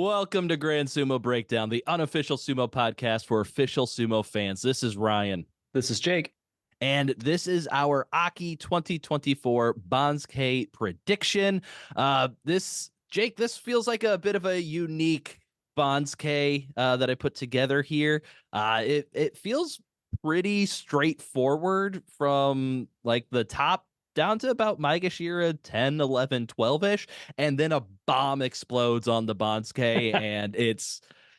Welcome to Grand Sumo Breakdown, the unofficial sumo podcast for official sumo fans. This is Ryan. This is Jake. And this is our Aki 2024 Banzuke Prediction. Jake, this feels like a bit of a unique Banzuke that I put together here. It feels pretty straightforward from like the top down to about Maegashira 10, 11, 12-ish, and then a bomb explodes on the Banzuke, and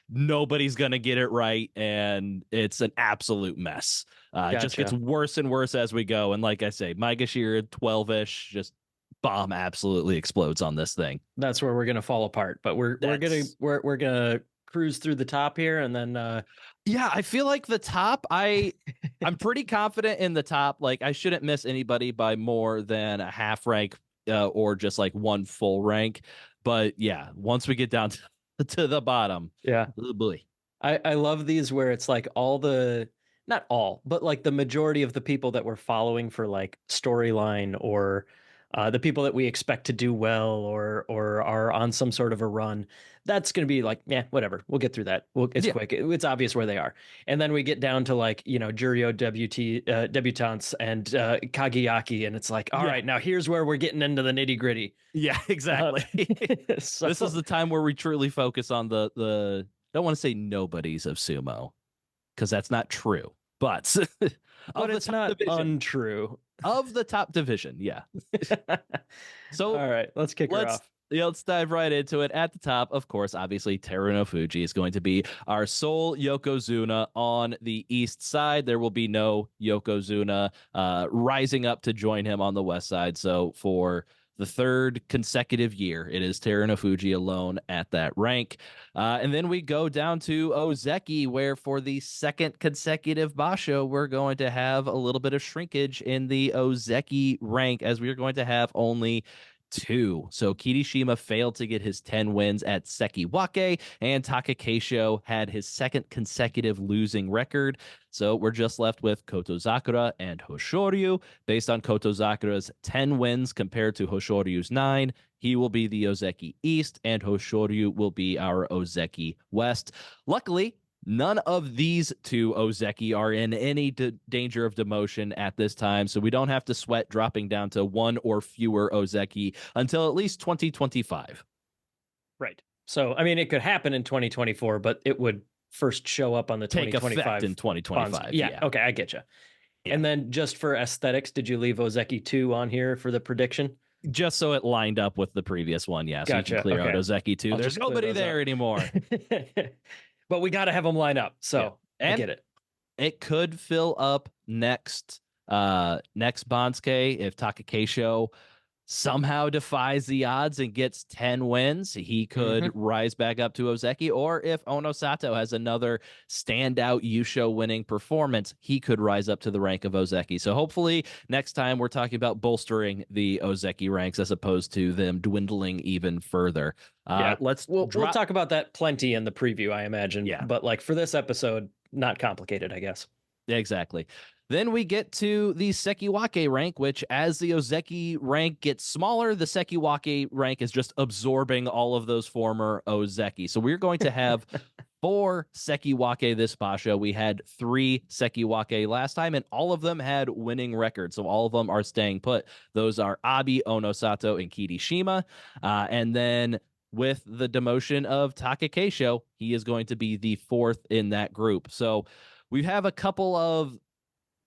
nobody's going to get it right, and it's an absolute mess. It just gets worse and worse as we go, and like I say, Maegashira 12-ish, just bomb absolutely explodes on this thing. That's where we're going to fall apart, but we're gonna cruise through the top here, and then yeah, I feel like the top, I'm pretty confident in the top. Like, I shouldn't miss anybody by more than a half rank or just like one full rank. But yeah, once we get down to the bottom, oh boy. I love these where it's like not all, but like the majority of the people that we're following for like storyline or the people that we expect to do well or are on some sort of a run. That's going to be like, whatever. We'll get through that. It's quick. It's obvious where they are. And then we get down to like, Juryo debutantes and Kageyaki. And it's like, all right, now here's where we're getting into the nitty gritty. Yeah, exactly. So, this is the time where we truly focus on the don't want to say nobodies of sumo, because that's not true. But it's not untrue. Of the top division, yeah. So all right, let's kick her off. Let's dive right into it. At the top, of course, obviously, Terunofuji is going to be our sole Yokozuna on the east side. There will be no Yokozuna rising up to join him on the west side. So for the third consecutive year, it is Terunofuji alone at that rank. And then we go down to Ozeki, where for the second consecutive basho, we're going to have a little bit of shrinkage in the Ozeki rank, as we're going to have only 2. So Kirishima failed to get his 10 wins at Sekiwake, and Takakeisho had his second consecutive losing record. So we're just left with Kotozakura and Hoshoryu. Based on Kotozakura's 10 wins compared to Hoshoryu's 9, he will be the Ozeki East, and Hoshoryu will be our Ozeki West. Luckily, none of these two Ozeki are in any danger of demotion at this time, so we don't have to sweat dropping down to one or fewer Ozeki until at least 2025. Right. So, I mean, it could happen in 2024, but it would first show up on the take 2025 effect in 2025. Yeah. Okay, I get you. Yeah. And then just for aesthetics, did you leave Ozeki 2 on here for the prediction? Just so it lined up with the previous one, yeah. So gotcha. You can clear out Ozeki 2. There's nobody there anymore. But we got to have them line up, so I get it. It could fill up next Banzuke if Takakeisho somehow defies the odds and gets 10 wins. He could rise back up to Ozeki, or if Onosato has another standout Yusho winning performance, he could rise up to the rank of Ozeki. So hopefully next time we're talking about bolstering the Ozeki ranks as opposed to them dwindling even further. We'll talk about that plenty in the preview, I imagine. Yeah. But like for this episode, not complicated, I guess. Exactly. Then we get to the Sekiwake rank, which as the Ozeki rank gets smaller, the Sekiwake rank is just absorbing all of those former Ozeki. So we're going to have 4 Sekiwake this basho. We had 3 Sekiwake last time, and all of them had winning records. So all of them are staying put. Those are Abi, Onosato, and Kirishima. And then with the demotion of Takakeisho, he is going to be the 4th in that group. So we have a couple of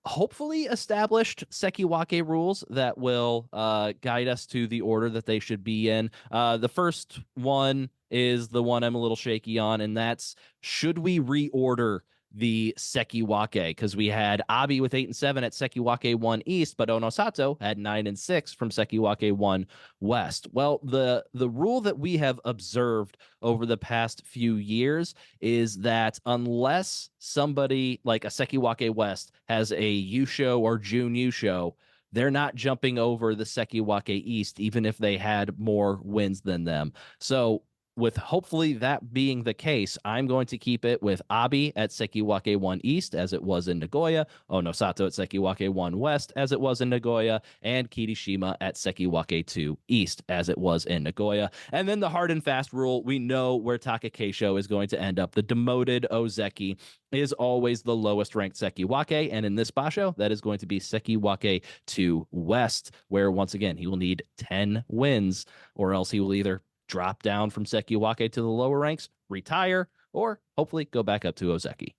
hopefully established Sekiwake rules that will guide us to the order that they should be in. The first one is the one I'm a little shaky on, and that's, should we reorder the Sekiwake? Because we had Abi with 8 and 7 at Sekiwake 1 East, but Onosato had 9 and 6 from Sekiwake 1 West. Well, the rule that we have observed over the past few years is that unless somebody like a Sekiwake West has a Yusho or Jun Yusho, they're not jumping over the Sekiwake East, even if they had more wins than them. So with hopefully that being the case, I'm going to keep it with Abi at Sekiwake 1 East as it was in Nagoya, Onosato at Sekiwake 1 West as it was in Nagoya, and Kirishima at Sekiwake 2 East as it was in Nagoya. And then the hard and fast rule, we know where Takakeisho is going to end up. The demoted Ozeki is always the lowest ranked Sekiwake, and in this basho, that is going to be Sekiwake 2 West, where once again, he will need 10 wins, or else he will either drop down from Sekiwake to the lower ranks, retire, or hopefully go back up to Ozeki.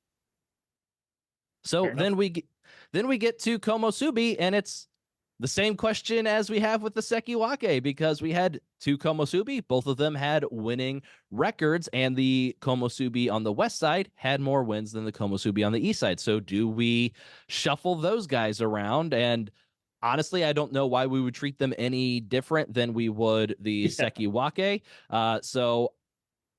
So then we get to Komosubi, and it's the same question as we have with the Sekiwake, because we had two Komosubi. Both of them had winning records, and the Komosubi on the west side had more wins than the Komosubi on the east side. So do we shuffle those guys around? And honestly, I don't know why we would treat them any different than we would the Sekiwake. So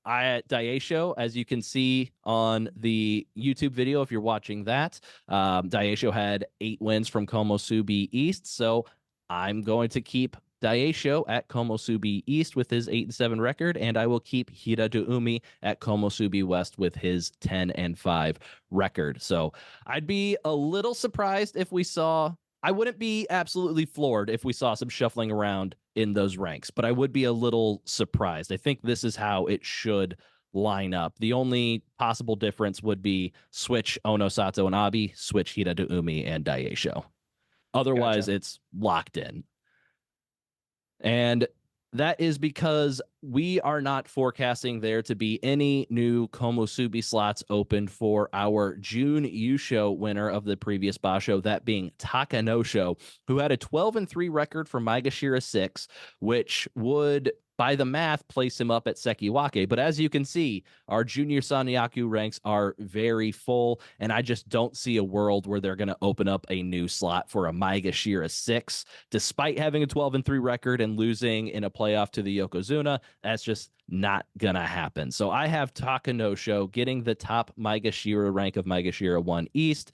at Daisho, as you can see on the YouTube video, if you're watching that, Daisho had 8 wins from Komosubi East. So I'm going to keep Daisho at Komosubi East with his 8-7 record, and I will keep Hiradoumi at Komosubi West with his 10-5 record. So I'd be a little surprised if we saw, I wouldn't be absolutely floored if we saw some shuffling around in those ranks, but I would be a little surprised. I think this is how it should line up. The only possible difference would be switch Onosato and Abi, switch Hiradoumi and Daisho. Otherwise, it's locked in. And that is because we are not forecasting there to be any new Komosubi slots opened for our June Yusho winner of the previous basho, that being Takanosho, who had a 12-3 record for Maegashira 6, which would, by the math, place him up at Sekiwake. But as you can see, our junior Sanyaku ranks are very full, and I just don't see a world where they're going to open up a new slot for a Maegashira 6, despite having a 12-3 record and losing in a playoff to the Yokozuna. That's just not going to happen. So I have Takanosho getting the top Maegashira rank of Maegashira 1 East.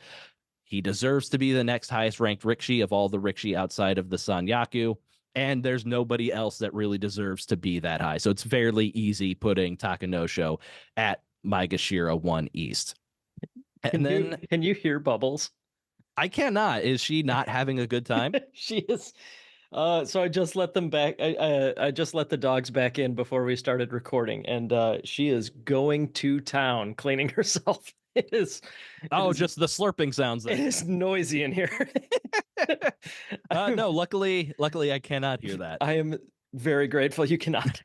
He deserves to be the next highest ranked rikishi of all the rikishi outside of the Sanyaku. And there's nobody else that really deserves to be that high. So it's fairly easy putting Takanosho at Maegashira 1 East. And Can you hear Bubbles? I cannot. Is she not having a good time? She is. So I just let them back. I just let the dogs back in before we started recording, and she is going to town cleaning herself. It is. Just the slurping sounds. It is noisy in here. No, luckily I cannot hear that. I am very grateful you cannot.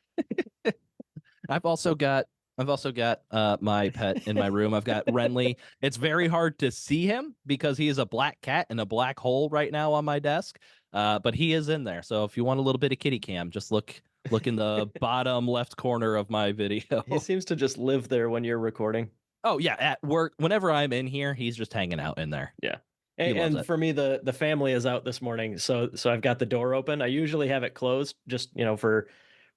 I've also got my pet in my room. I've got Renly. It's very hard to see him because he is a black cat in a black hole right now on my desk. But he is in there. So if you want a little bit of kitty cam, just look in the bottom left corner of my video. He seems to just live there when you're recording. Oh yeah, at work, whenever I'm in here, he's just hanging out in there. Yeah. And for me, the family is out this morning, so I've got the door open. I usually have it closed, just for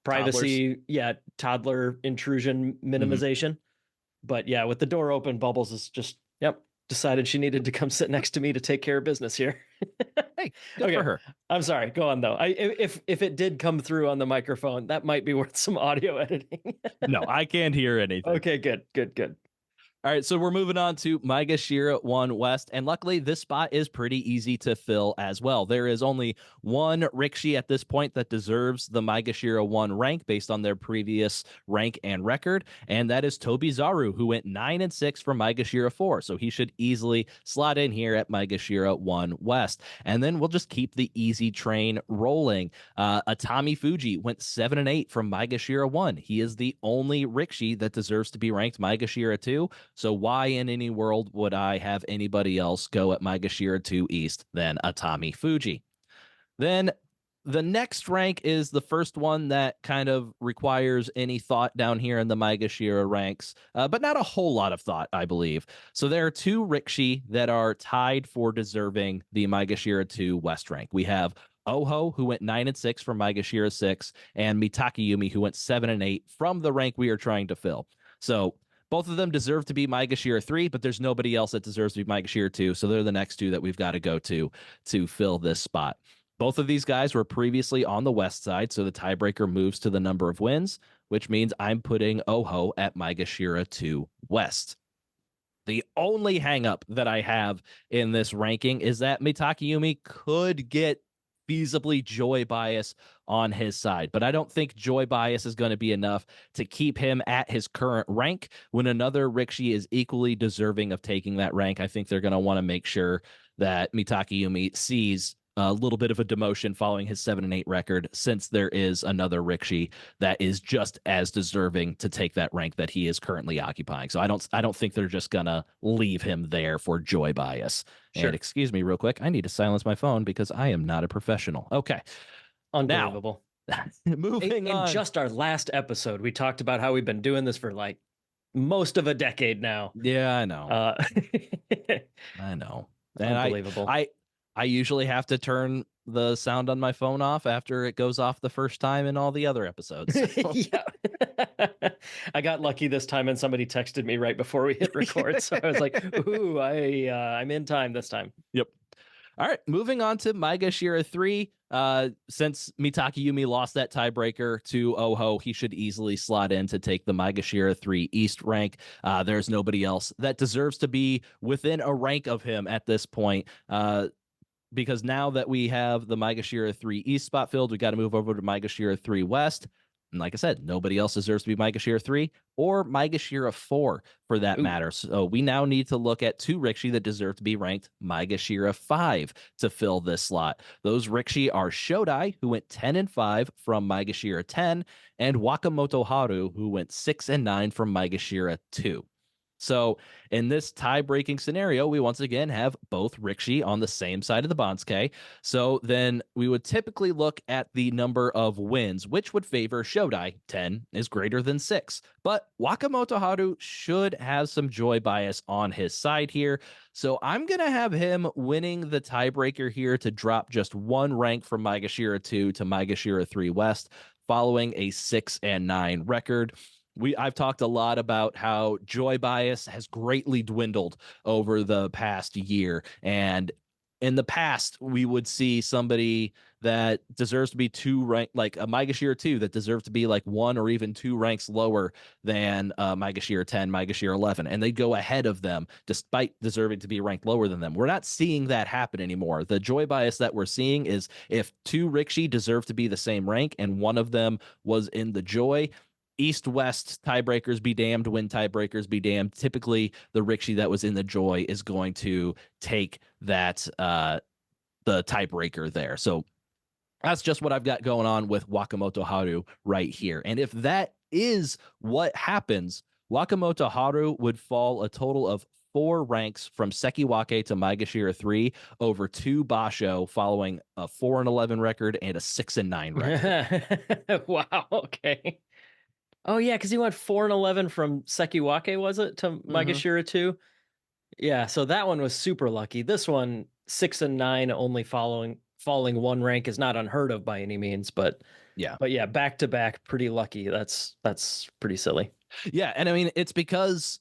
privacy. Toddlers. Yeah, toddler intrusion minimization. Mm-hmm. But yeah, with the door open, Bubbles is just decided she needed to come sit next to me to take care of business here. Hey, good for her. I'm sorry. Go on though. If it did come through on the microphone, that might be worth some audio editing. No, I can't hear anything. Okay, good. All right, so we're moving on to Maegashira 1 West, and luckily this spot is pretty easy to fill as well. There is only one rikishi at this point that deserves the Maegashira 1 rank based on their previous rank and record, and that is Tobizaru, who went 9-6 for Maegashira 4, so he should easily slot in here at Maegashira 1 West. And then we'll just keep the easy train rolling. Atami Fuji went 7-8 from Maegashira 1. He is the only rikishi that deserves to be ranked Maegashira 2. So why in any world would I have anybody else go at Maegashira 2 East than Atami Fuji? Then the next rank is the first one that kind of requires any thought down here in the Maegashira ranks, but not a whole lot of thought, I believe. So there are two rikishi that are tied for deserving the Maegashira 2 West rank. We have Oho, who went 9-6 from Maegashira 6, and Mitakayumi, who went 7-8 from the rank we are trying to fill. So both of them deserve to be Maegashira 3, but there's nobody else that deserves to be Maegashira 2, so they're the next two that we've got to go to fill this spot. Both of these guys were previously on the west side, so the tiebreaker moves to the number of wins, which means I'm putting Oho at Maegashira 2 West. The only hangup that I have in this ranking is that Mitakeumi could get feasibly joy bias on his side, but I don't think joy bias is going to be enough to keep him at his current rank when another rikishi is equally deserving of taking that rank. I think they're going to want to make sure that Mitakeumi sees a little bit of a demotion following his 7-8 record, since there is another rikishi that is just as deserving to take that rank that he is currently occupying. So I don't think they're just gonna leave him there for joy bias. Sure. And excuse me real quick, I need to silence my phone because I am not a professional. Okay. Unbelievable. Now, moving in on. just our last episode, we talked about how we've been doing this for like most of a decade now. Yeah, I know. I know. And Unbelievable. I usually have to turn the sound on my phone off after it goes off the first time in all the other episodes. Yeah. I got lucky this time and somebody texted me right before we hit record. So I was like, ooh, I'm in time this time. Yep. All right, moving on to Maegashira 3. Since Mitakeumi lost that tiebreaker to Oho, he should easily slot in to take the Maegashira 3 East rank. There's nobody else that deserves to be within a rank of him at this point. Because now that we have the Maegashira 3 East spot filled, we got to move over to Maegashira 3 West. And like I said, nobody else deserves to be Maegashira 3 or Maegashira 4 for that matter. So we now need to look at two rikishi that deserve to be ranked Maegashira 5 to fill this slot. Those rikishi are Shodai, who went 10-5 from Maegashira 10, and Wakamoto Haru, who went 6-9 from Maegashira 2. So in this tie-breaking scenario, we once again have both rikishi on the same side of the Banzuke. So then we would typically look at the number of wins, which would favor Shodai. 10 is greater than 6. But Wakamoto Haru should have some joy bias on his side here. So I'm going to have him winning the tiebreaker here to drop just one rank from Maegashira 2 to Maegashira 3 West, following a 6-9 record. I've talked a lot about how joy bias has greatly dwindled over the past year. And in the past, we would see somebody that deserves to be two rank, like a Maegashira 2 that deserves to be like one or even two ranks lower than Maegashira 10, Maegashira 11, and they go ahead of them despite deserving to be ranked lower than them. We're not seeing that happen anymore. The joy bias that we're seeing is if two rikishi deserve to be the same rank and one of them was in the joy, East-West tiebreakers be damned, win tiebreakers be damned. Typically, the rikishi that was in the joy is going to take that the tiebreaker there. So that's just what I've got going on with Wakamoto Haru right here. And if that is what happens, Wakamoto Haru would fall a total of 4 ranks from Sekiwake to Maegashira 3 over 2 Basho, following a 4-11 record and a 6-9 record. Wow. Okay. Oh yeah, because he went 4-11 from Sekiwake, was it, to Maegashira 2? Yeah, so that one was super lucky. This one, 6-9, only falling one rank is not unheard of by any means, but yeah, back to back, pretty lucky. That's pretty silly. Yeah, and I mean it's because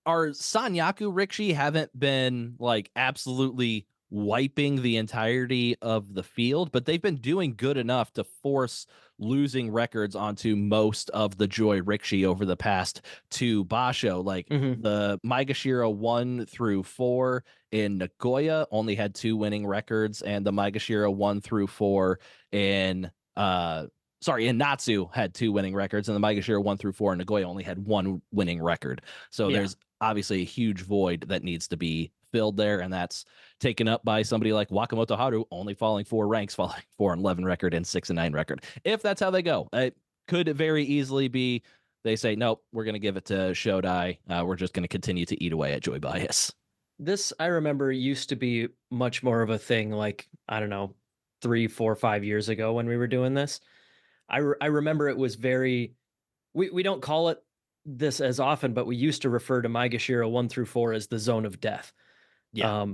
our Sanyaku rikishi haven't been like absolutely wiping the entirety of the field, but they've been doing good enough to force losing records onto most of the Joy rikishi over the past 2 Basho. Like the Maegashira 1 through 4 in Nagoya only had 2 winning records, and the Maegashira 1 through 4 in Natsu had 2 winning records, and the Maegashira 1 through 4 in Nagoya only had 1 winning record. So there's obviously a huge void that needs to be filled there, and that's taken up by somebody like Wakamoto Haru, only falling 4 ranks, falling 4-11 record and 6-9 record. If that's how they go, it could very easily be they say, nope, we're going to give it to Shodai. We're just going to continue to eat away at joy bias. This, I remember, used to be much more of a thing, like, I don't know, 3, 4, 5 years ago when we were doing this. I remember it was very, we don't call it this as often, but we used to refer to Maegashira 1 through 4 as the zone of death. Yeah.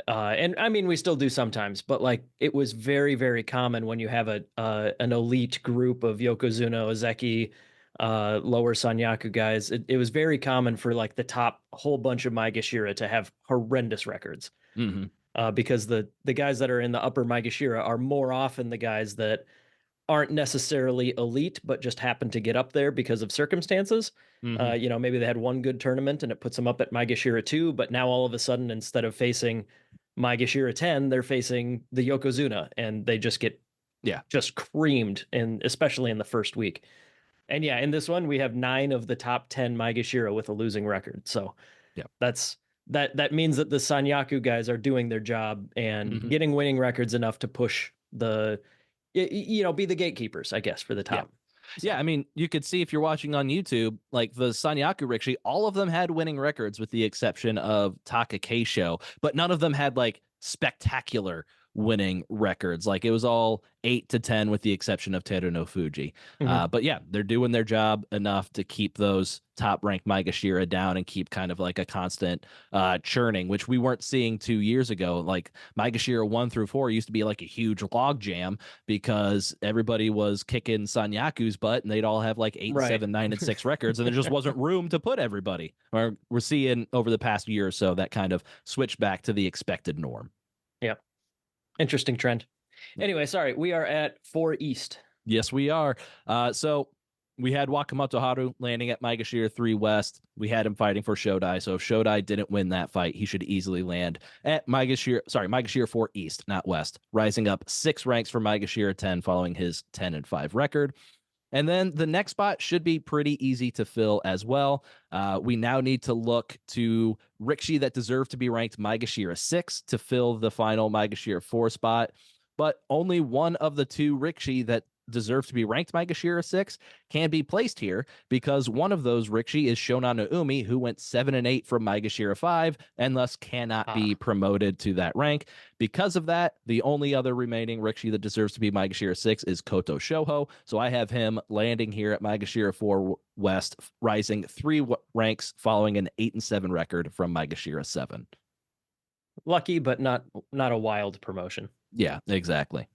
And I mean, we still do sometimes, but like it was very, very common when you have an elite group of Yokozuna, Ozeki, lower Sanyaku guys. It was very common for like the top whole bunch of Maegashira to have horrendous records. because the guys that are in the upper Maegashira are more often the guys that aren't necessarily elite, but just happen to get up there because of circumstances. Hmm. Maybe they had one good tournament and it puts them up at Maegashira 2, but now all of a sudden, instead of facing Maegashira 10, they're facing the Yokozuna, and they just get Yeah. just creamed, and especially in the first week. And yeah, in this one, we have 9 of the top 10 Maegashira with a losing record. So Yeah. that means that the Sanyaku guys are doing their job and Hmm. getting winning records enough to push be the gatekeepers, I guess, for the Yeah. top. So. Yeah, I mean, you could see if you're watching on YouTube, like the Sanyaku Rikishi, all of them had winning records with the exception of Taka Keisho, but none of them had like spectacular winning records. Like it was all 8 to 10 with the exception of Teru no Fuji. Mhm. But yeah, they're doing their job enough to keep those top ranked Maegashira down and keep kind of like a constant churning, which we weren't seeing 2 years ago. Like Maegashira 1 through 4 used to be like a huge log jam because everybody was kicking Sanyaku's butt and they'd all have like 8 and 7, 9 and 6 records, and there just wasn't room to put everybody. Or we're seeing over the past year or so that kind of switched back to the expected norm. Yeah. Interesting trend. Anyway, sorry, we are at 4 East. Yes, we are. So we had Wakamoto Haru landing at Maegashira 3 West. We had him fighting for Shodai. So if Shodai didn't win that fight, he should easily land at Maegashira 4 East, not West, rising up 6 ranks for Maegashira 10 following his 10-5 record. And then the next spot should be pretty easy to fill as well. We now need to look to rikishi that deserve to be ranked Maegashira 6 to fill the final Maegashira 4 spot. But only one of the 2 rikishi that deserve to be ranked Maegashira 6 can be placed here because one of those rikishi is Shonan Naomi, who went 7-8 from Maegashira 5 and thus cannot be promoted to that rank. Because of that, the only other remaining rikishi that deserves to be Maegashira 6 is Koto Shoho. So I have him landing here at Maegashira 4 West, rising 3 ranks following an 8-7 record from Maegashira 7. Lucky, but not a wild promotion. Yeah, exactly.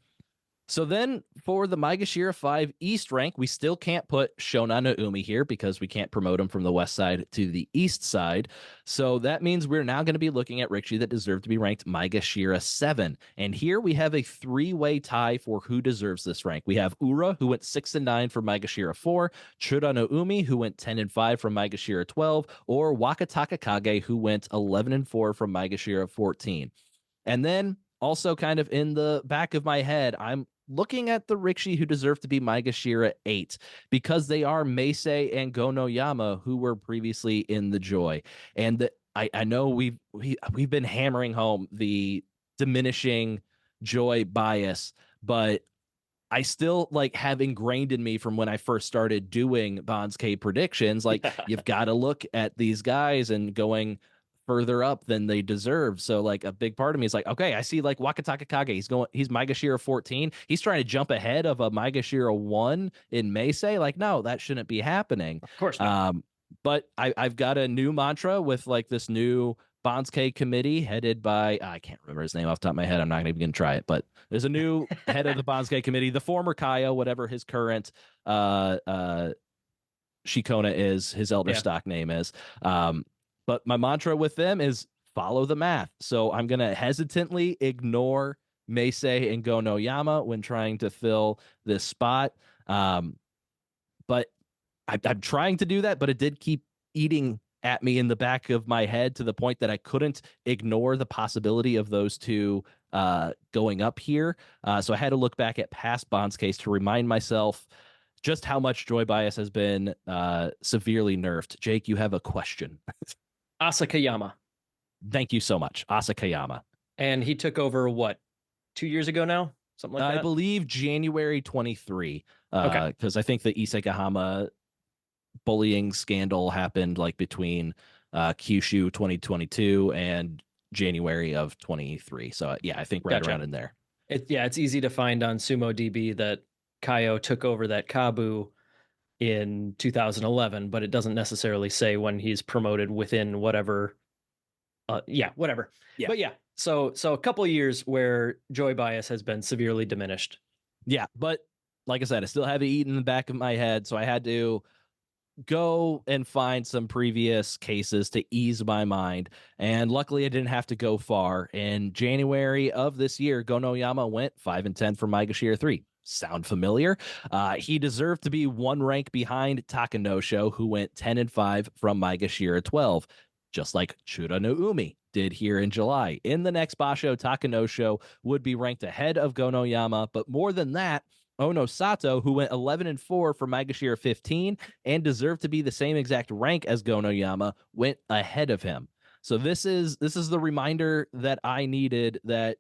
So then for the Maegashira 5 East rank, we still can't put Shonan Naomi here because we can't promote him from the west side to the east side. So that means we're now going to be looking at rikishi that deserve to be ranked Maegashira 7. And here we have a 3-way tie for who deserves this rank. We have Ura, who went 6-9 from Maegashira 4, Chura Naomi, who went 10-5 from Maegashira 12, or Wakataka Kage, who went 11-4 from Maegashira 14. And then also kind of in the back of my head, I'm looking at the rikishi who deserve to be Maegashira 8 because they are Meisei and Gonoyama, who were previously in the Joy. And I know we've been hammering home the diminishing Joy bias, but I still like have ingrained in me from when I first started doing Banzuke predictions, like you've got to look at these guys and going further up than they deserve. So like a big part of me is like, okay, I see like Wakataka Kage. He's Maegashira 14. He's trying to jump ahead of a Maegashira 1 in Meisei. Like, no, that shouldn't be happening. Of course not. But I've got a new mantra with like this new Banzuke committee headed by, I can't remember his name off the top of my head. I'm not even going to try it, but there's a new head of the Banzuke committee, the former Kaya, whatever his current Shikona is, his elder stock name is. But my mantra with them is follow the math. So I'm going to hesitantly ignore Meisei and Gonoyama when trying to fill this spot. But I'm trying to do that, but it did keep eating at me in the back of my head to the point that I couldn't ignore the possibility of those 2 going up here. So I had to look back at past Banzuke to remind myself just how much Joy bias has been severely nerfed. Jake, you have a question. Asakayama. Thank you so much. Asakayama. And he took over what, 2 years ago now? Something like that? I believe January 23. Okay. Because I think the Isekahama bullying scandal happened like between Kyushu 2022 and January of 23. So yeah, I think right around in there. It's easy to find on Sumo DB that Kaio took over that Kabu in 2011, but it doesn't necessarily say when he's promoted within whatever. Whatever. Yeah. But yeah, so a couple of years where Joy bias has been severely diminished. Yeah, but like I said, I still have it eaten in the back of my head, so I had to go and find some previous cases to ease my mind. And luckily, I didn't have to go far. In January of this year, Gonoyama went 5-10 for Maegashira 3. Sound familiar? He deserved to be one rank behind Takanosho, who went 10-5 from Maegashira 12, just like Chura no Umi did here in July. In the next Basho, Takanosho would be ranked ahead of Gonoyama, but more than that, Ono Sato, who went 11-4 for Maegashira 15 and deserved to be the same exact rank as Gonoyama, went ahead of him. So this is the reminder that I needed, that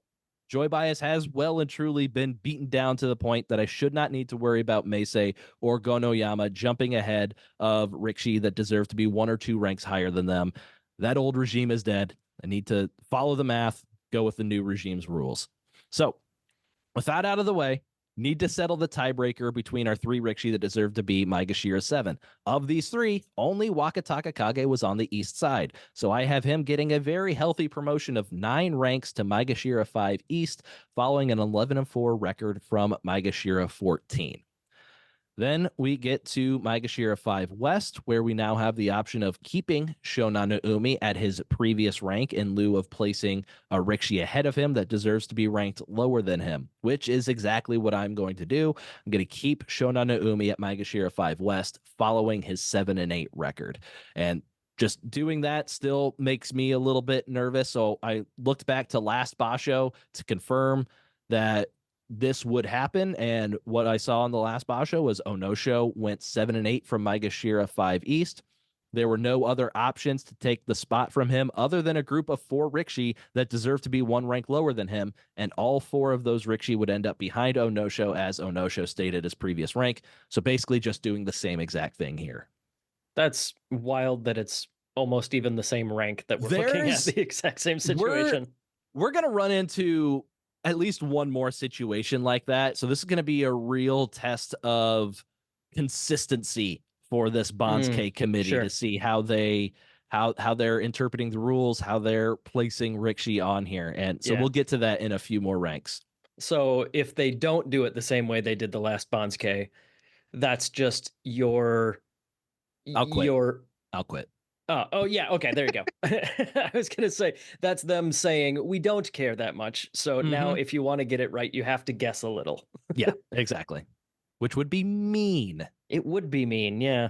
Joy Bias has well and truly been beaten down to the point that I should not need to worry about Meisei or Gonoyama jumping ahead of Rikishi that deserve to be 1 or 2 ranks higher than them. That old regime is dead. I need to follow the math, go with the new regime's rules. So with that out of the way, need to settle the tiebreaker between our 3 Rikishi that deserve to be Maegashira 7. Of these 3, only Wakataka Kage was on the east side. So I have him getting a very healthy promotion of 9 ranks to Maegashira 5 East, following an 11-4 record from Maegashira 14. Then we get to Maegashira 5 West, where we now have the option of keeping Shonan Umi at his previous rank in lieu of placing a Rikishi ahead of him that deserves to be ranked lower than him, which is exactly what I'm going to do. I'm going to keep Shonan Umi at Maegashira 5 West, following his 7-8 record. And just doing that still makes me a little bit nervous. So I looked back to last Basho to confirm that this would happen, and what I saw in the last Basho was Onosho went 7-8 from Maegashira 5 East. There were no other options to take the spot from him other than a group of 4 Rikishi that deserved to be 1 rank lower than him, and all 4 of those Rikishi would end up behind Onosho, as Onosho stated his previous rank. So basically just doing the same exact thing here. That's wild that it's almost even the same rank, that we're looking at the exact same situation. We're going to run into at least one more situation like that. So this is going to be a real test of consistency for this Banzuke committee to see how they're interpreting the rules, how they're placing Rikishi on here. And so we'll get to that in a few more ranks. So if they don't do it the same way they did the last Banzuke, that's just I'll quit. Oh, yeah. Okay, there you go. I was going to say, that's them saying, we don't care that much. So now if you want to get it right, you have to guess a little. Yeah, exactly. Which would be mean. It would be mean, yeah.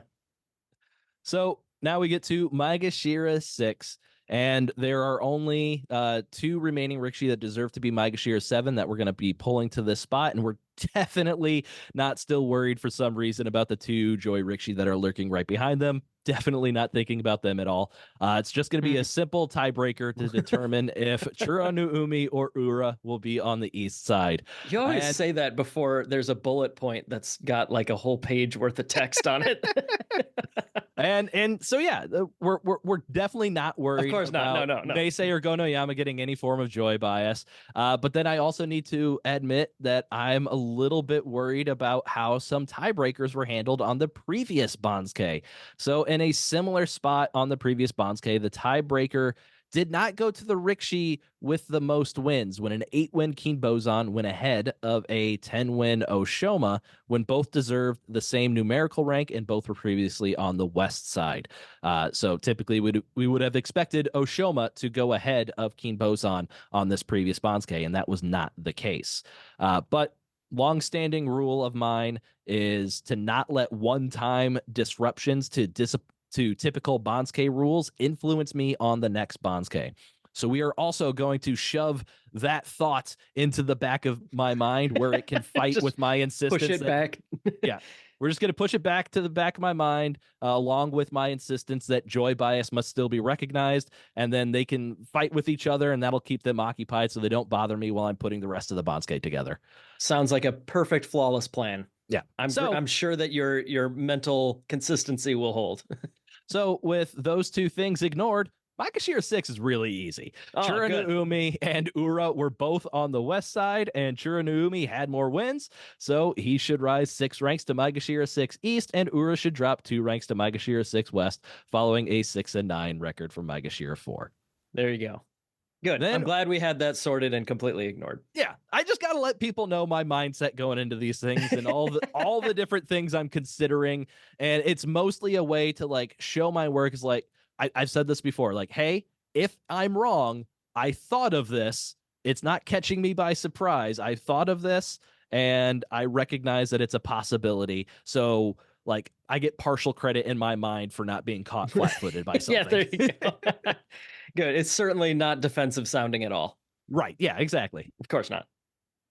So now we get to Maegashira 6. And there are only 2 remaining Rikishi that deserve to be Maegashira 7 that we're going to be pulling to this spot. And we're definitely not still worried for some reason about the 2 Joy Rikishi that are lurking right behind them. Definitely not thinking about them at all. It's just going to be a simple tiebreaker to determine if Chura no Umi or Ura will be on the east side. You always say that before there's a bullet point that's got like a whole page worth of text on it. And so yeah, we're definitely not worried. Of course about not. No. Meisei or Gonoyama getting any form of Joy Bias. But then I also need to admit that I'm a little bit worried about how some tiebreakers were handled on the previous Banzuke. So in a similar spot on the previous Banzuke, the tiebreaker did not go to the Rikishi with the most wins, when an 8-win Kinbozan went ahead of a 10-win Oshoma, when both deserved the same numerical rank and both were previously on the west side. So typically we would have expected Oshoma to go ahead of Kinbozan on this previous Banzuke, and that was not the case. But long-standing rule of mine is to not let one-time disruptions to typical Banzuke rules influence me on the next Banzuke. So we are also going to shove that thought into the back of my mind where it can fight with my insistence. Push it back. Yeah. We're just going to push it back to the back of my mind, along with my insistence that Joy Bias must still be recognized, and then they can fight with each other, and that'll keep them occupied so they don't bother me while I'm putting the rest of the Banzuke together. Sounds like a perfect, flawless plan. Yeah. I'm sure that your mental consistency will hold. So with those 2 things ignored, Maegashira 6 is really easy. Chura no Umi and Ura were both on the west side, and Chura no Umi had more wins, so he should rise 6 ranks to Maegashira 6 East, and Ura should drop 2 ranks to Maegashira 6 West, following a 6-9 record from Maegashira 4. There you go. Good. I'm Then glad we had that sorted and completely ignored. yeah, I just got to let people know my mindset going into these things and all the different things I'm considering. And it's mostly a way to like show my work is like I've said this before, like, hey, if I'm wrong, I thought of this. It's not catching me by surprise. I thought of this and I recognize that it's a possibility. So like I get partial credit in my mind for not being caught flat-footed by Yeah, something. there you go. Good. It's certainly not defensive sounding at all. Right. Yeah, exactly. Of course not.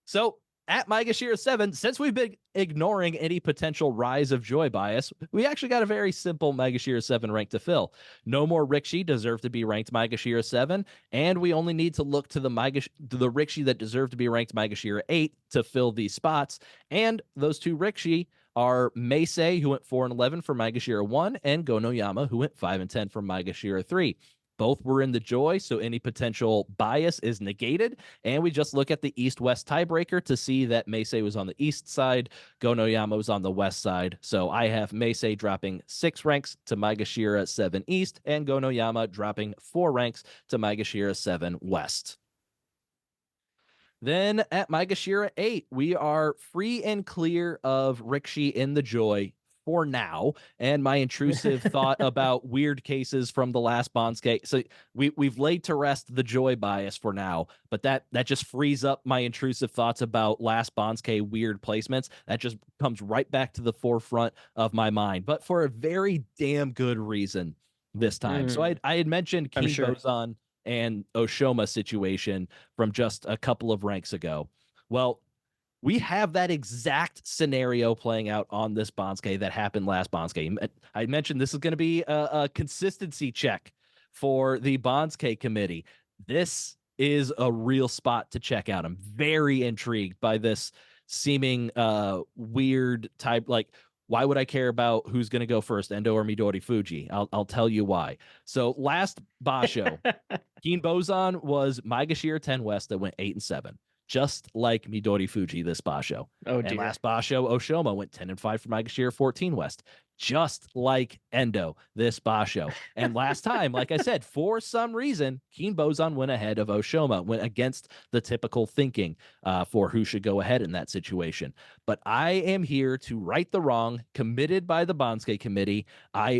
So at Maegashira 7, since we've been ignoring any potential rise of joy bias, we actually got a very simple Maegashira 7 rank to fill. No more Rikishi deserve to be ranked Maegashira 7, and we only need to look to the Rikishi that deserve to be ranked Maegashira 8 to fill these spots. And those two Rikishi are Meisei, who went 4 and 11 for Maegashira 1, and Gonoyama, who went 5 and 10 for Maegashira 3. Both were in the joy, so any potential bias is negated. And we just look at the east-west tiebreaker to see that Meisei was on the east side, Gonoyama was on the west side. So I have Meisei dropping 6 ranks to Maegashira 7 east, and Gonoyama dropping 4 ranks to Maegashira 7 west. Then at Maegashira 8, we are free and clear of Rikishi in the joy for now, and my intrusive thought about weird cases from the last Banzuke. So we've laid to rest the joy bias for now, but that just frees up my intrusive thoughts about last Banzuke weird placements. That just comes right back to the forefront of my mind, but for a very damn good reason this time. So I had mentioned Keen Bozan and Oshoma situation from just a couple of ranks ago. Well, we have that exact scenario playing out on this Banzuke that happened last Banzuke. I mentioned this is going to be a consistency check for the Banzuke committee. This is a real spot to check out. I'm very intrigued by this seeming weird type. Like, why would I care about who's going to go first, Endo or Midori Fuji? I'll tell you why. So last Basho, Keen Bozan was Maegashira 10 West that went 8 and 7. Just like Midori Fuji this Basho. Oh, dear. And last Basho, Oshoma went 10 and 5 for Maegashira 14 West. Just like Endo this Basho. And last time, like I said, for some reason, Keen Bozan went ahead of Oshoma, went against the typical thinking for who should go ahead in that situation. But I am here to right the wrong, committed by the Banzuke committee.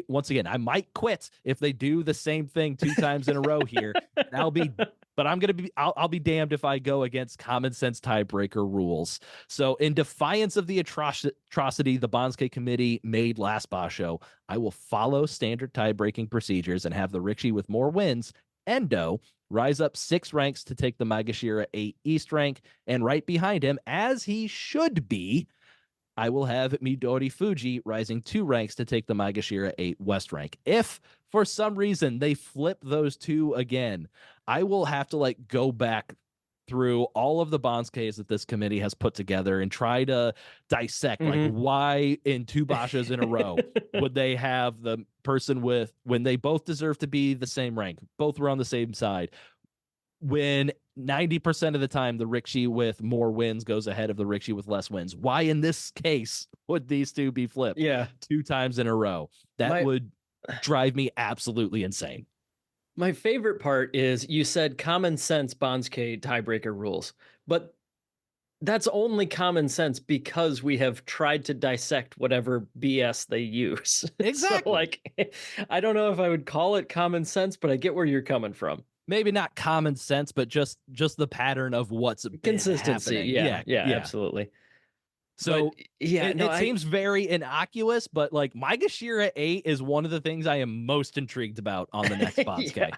Once again, I might quit if they do the same thing 2 times in a row here. But I'll be damned if I go against common sense tiebreaker rules. So in defiance of the atrocity the Banzuke committee made last Basho, I will follow standard tie-breaking procedures and have the Rikishi with more wins, Endo, rise up 6 ranks to take the Maegashira 8 East rank, and right behind him, as he should be, I will have Midori Fuji rising 2 ranks to take the Maegashira 8 West rank. If for some reason they flip those two again, I will have to like go back through all of the Banzukes that this committee has put together and try to dissect like why in 2 Bashas in a row would they have the person with when they both deserve to be the same rank, both were on the same side, when 90% of the time the Rikishi with more wins goes ahead of the Rikishi with less wins. Why in this case would these two be flipped 2 times in a row? That would drive me absolutely insane. My favorite part is you said common sense Banzuke tiebreaker rules, but that's only common sense because we have tried to dissect whatever BS they use. Exactly. So, like, I don't know if I would call it common sense, but I get where you're coming from. Maybe not common sense, but just the pattern of what's consistency. Yeah, absolutely. So it seems very innocuous, but like Maegashira 8 is one of the things I am most intrigued about on the next Banzuke.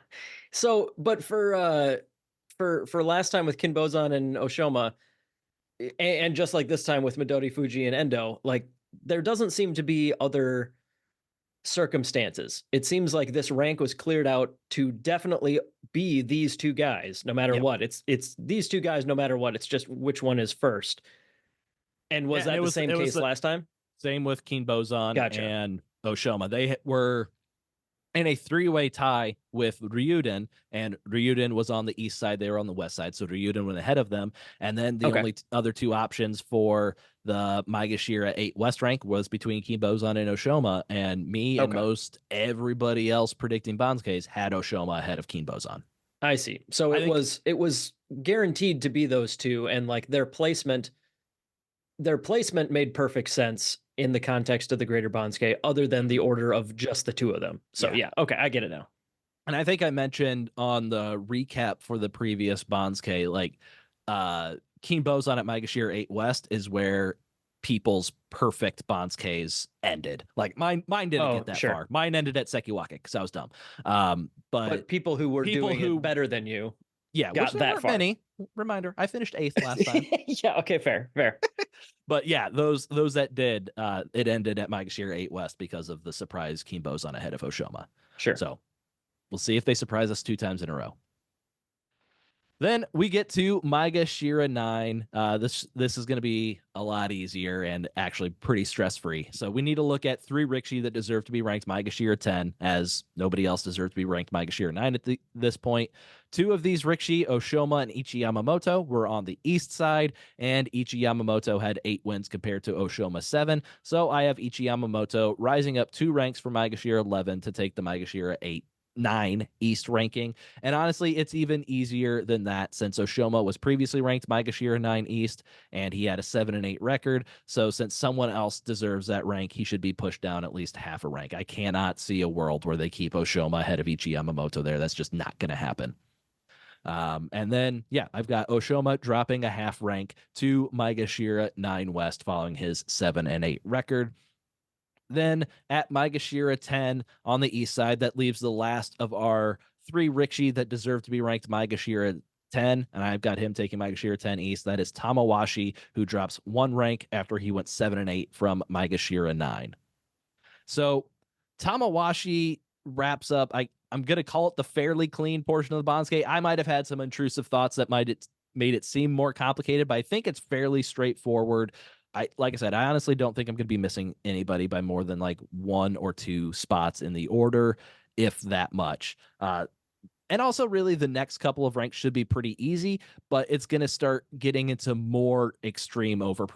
So, but for last time with Keen Bozan and Oshoma, and just like this time with Midori Fuji and Endo, like there doesn't seem to be other circumstances. It seems like this rank was cleared out to definitely be these 2 guys, no matter what. It's these 2 guys, no matter what. It's just which one is first. And was that the same case last time? Same with Keen Bozan and Oshoma. They were in a 3-way tie with Ryuden, and Ryuden was on the east side. They were on the west side, so Ryuden went ahead of them. And then the only other 2 options for the Maegashira 8 West rank was between Keen Bozan and Oshoma, and me and most everybody else predicting Banzukes had Oshoma ahead of Keen Bozan. I see. So I think it was guaranteed to be those two, and like their placement made perfect sense in the context of the greater Bansuke, other than the order of just the two of them. So yeah. yeah, okay, I get it now. And I think I mentioned on the recap for the previous Bansuke, like Keen Boson at Maegashira 8 West is where people's perfect Bansukes ended. Like mine didn't Oh, get that sure. far. Mine ended at Sekiwake because I was dumb. But But people who were people doing who, it better than you yeah, which got there that weren't far. many. Reminder, I finished 8th last time. Yeah, okay, fair, fair. But yeah, those that did, it ended at Maegashira 8 West because of the surprise Keen Boson ahead of Oshoma. Sure. So we'll see if they surprise us 2 times in a row. Then we get to Maegashira 9. This is going to be a lot easier and actually pretty stress-free. So we need to look at 3 rikishi that deserve to be ranked Maegashira 10, as nobody else deserves to be ranked Maegashira 9 at this point. 2 of these rikishi, Oshoma and Ichi Yamamoto, were on the east side, and Ichi Yamamoto had 8 wins compared to Oshoma 7. So I have Ichi Yamamoto rising up 2 ranks for Maegashira 11 to take the Maegashira 9 East ranking. And honestly, it's even easier than that since Oshoma was previously ranked Maegashira 9 East and he had a 7-8 record. So since someone else deserves that rank, he should be pushed down at least half a rank. I cannot see a world where they keep Oshoma ahead of Ichi Yamamoto there. That's just not going to happen. And then, yeah, I've got Oshoma dropping a half rank to Maegashira 9 West following his 7-8 record. Then at Maegashira 10 on the east side, that leaves the last of our 3 rikishi that deserve to be ranked Maegashira 10, and I've got him taking Maegashira 10 East. That is Tamawashi, who drops 1 rank after he went 7-8 from Maegashira 9. So Tamawashi wraps up. I'm going to call it the fairly clean portion of the Bansuke. I might have had some intrusive thoughts that made it seem more complicated, but I think it's fairly straightforward. Like I said, I honestly don't think I'm going to be missing anybody by more than like 1 or 2 spots in the order, if that much. And also, really, the next couple of ranks should be pretty easy, but it's going to start getting into more extreme over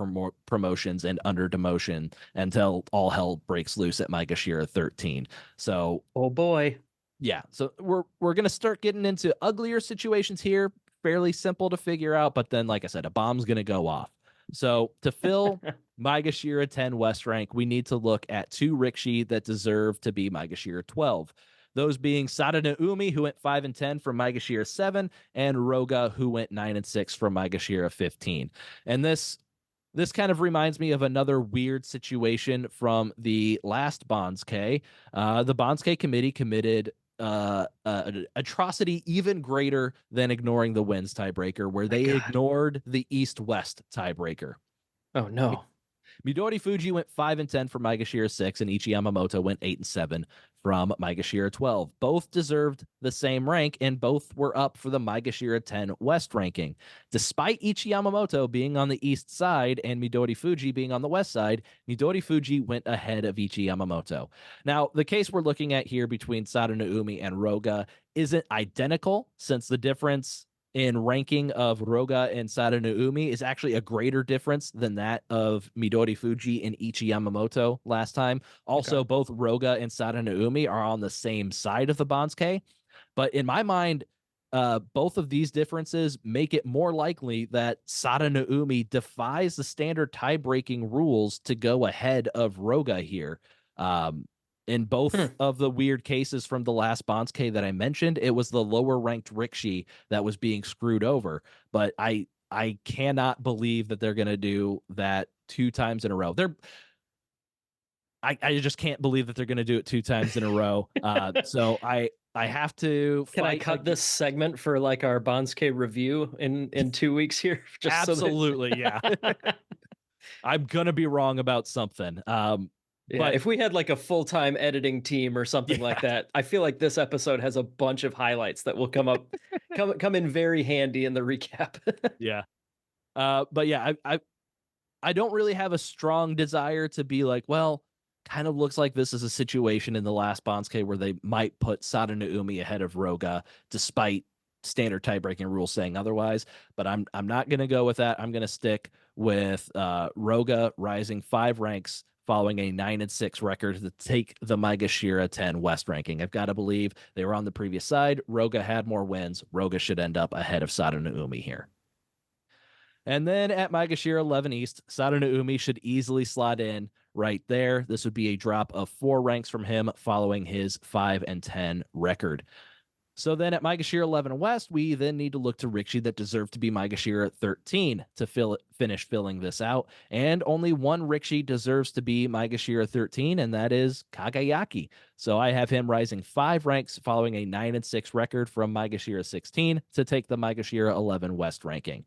promotions and under demotion until all hell breaks loose at Maegashira 13. So, oh boy, yeah. So we're going to start getting into uglier situations here. Fairly simple to figure out, but then, like I said, a bomb's going to go off. So to fill Maegashira 10 West rank, we need to look at 2 rikishi that deserve to be Maegashira 12. Those being Sadano Umi, who went 5-10 from Maegashira 7, and Roga, who went 9-6 from Maegashira 15. And this kind of reminds me of another weird situation from the last Bansuke. The Bansuke committee committed an atrocity even greater than ignoring the wins tiebreaker, where they ignored the East-West tiebreaker. Oh no. Midori Fuji went 5-10 from Maegashira 6, and Ichi Yamamoto went 8-7 from Maegashira 12. Both deserved the same rank, and both were up for the Maegashira 10 West ranking. Despite Ichi Yamamoto being on the east side and Midori Fuji being on the west side, Midori Fuji went ahead of Ichi Yamamoto. Now, the case we're looking at here between Sadano Umi and Roga isn't identical, since the difference in ranking of Roga and Sadano Umi is actually a greater difference than that of Midori Fuji and Ichi Yamamoto last time. Also, both Roga and Sadano Umi are on the same side of the Bansuke. But in my mind, both of these differences make it more likely that Sadano Umi defies the standard tie-breaking rules to go ahead of Roga here. In both of the weird cases from the last Bansuke that I mentioned, it was the lower ranked rikishi that was being screwed over. But I cannot believe that they're going to do that 2 times in a row. I just can't believe that they're going to do it 2 times in a row. So I have to Can I cut this segment for like our Bansuke review in 2 weeks here? Just absolutely, so that... yeah. I'm gonna be wrong about something. Yeah, but if we had like a full-time editing team or something like that, I feel like this episode has a bunch of highlights that will come in very handy in the recap. Yeah. But yeah, I don't really have a strong desire to be like, well, kind of looks like this is a situation in the last Bansuke where they might put Sadano Umi ahead of Roga, despite standard tie-breaking rules saying otherwise. But I'm not going to go with that. I'm going to stick with Roga rising 5 ranks following a 9-6 record to take the Maegashira 10 West ranking. I've got to believe they were on the previous side. Roga had more wins. Roga should end up ahead of Sada no Umi here. And then at Maegashira 11 East, Sada no Umi should easily slot in right there. This would be a drop of 4 ranks from him following his 5-10 record. So then at Maegashira 11 West, we then need to look to rikishi that deserve to be Maegashira 13 to finish filling this out. And only one rikishi deserves to be Maegashira 13, and that is Kagayaki. So I have him rising 5 ranks following a 9-6 record from Maegashira 16 to take the Maegashira 11 West ranking.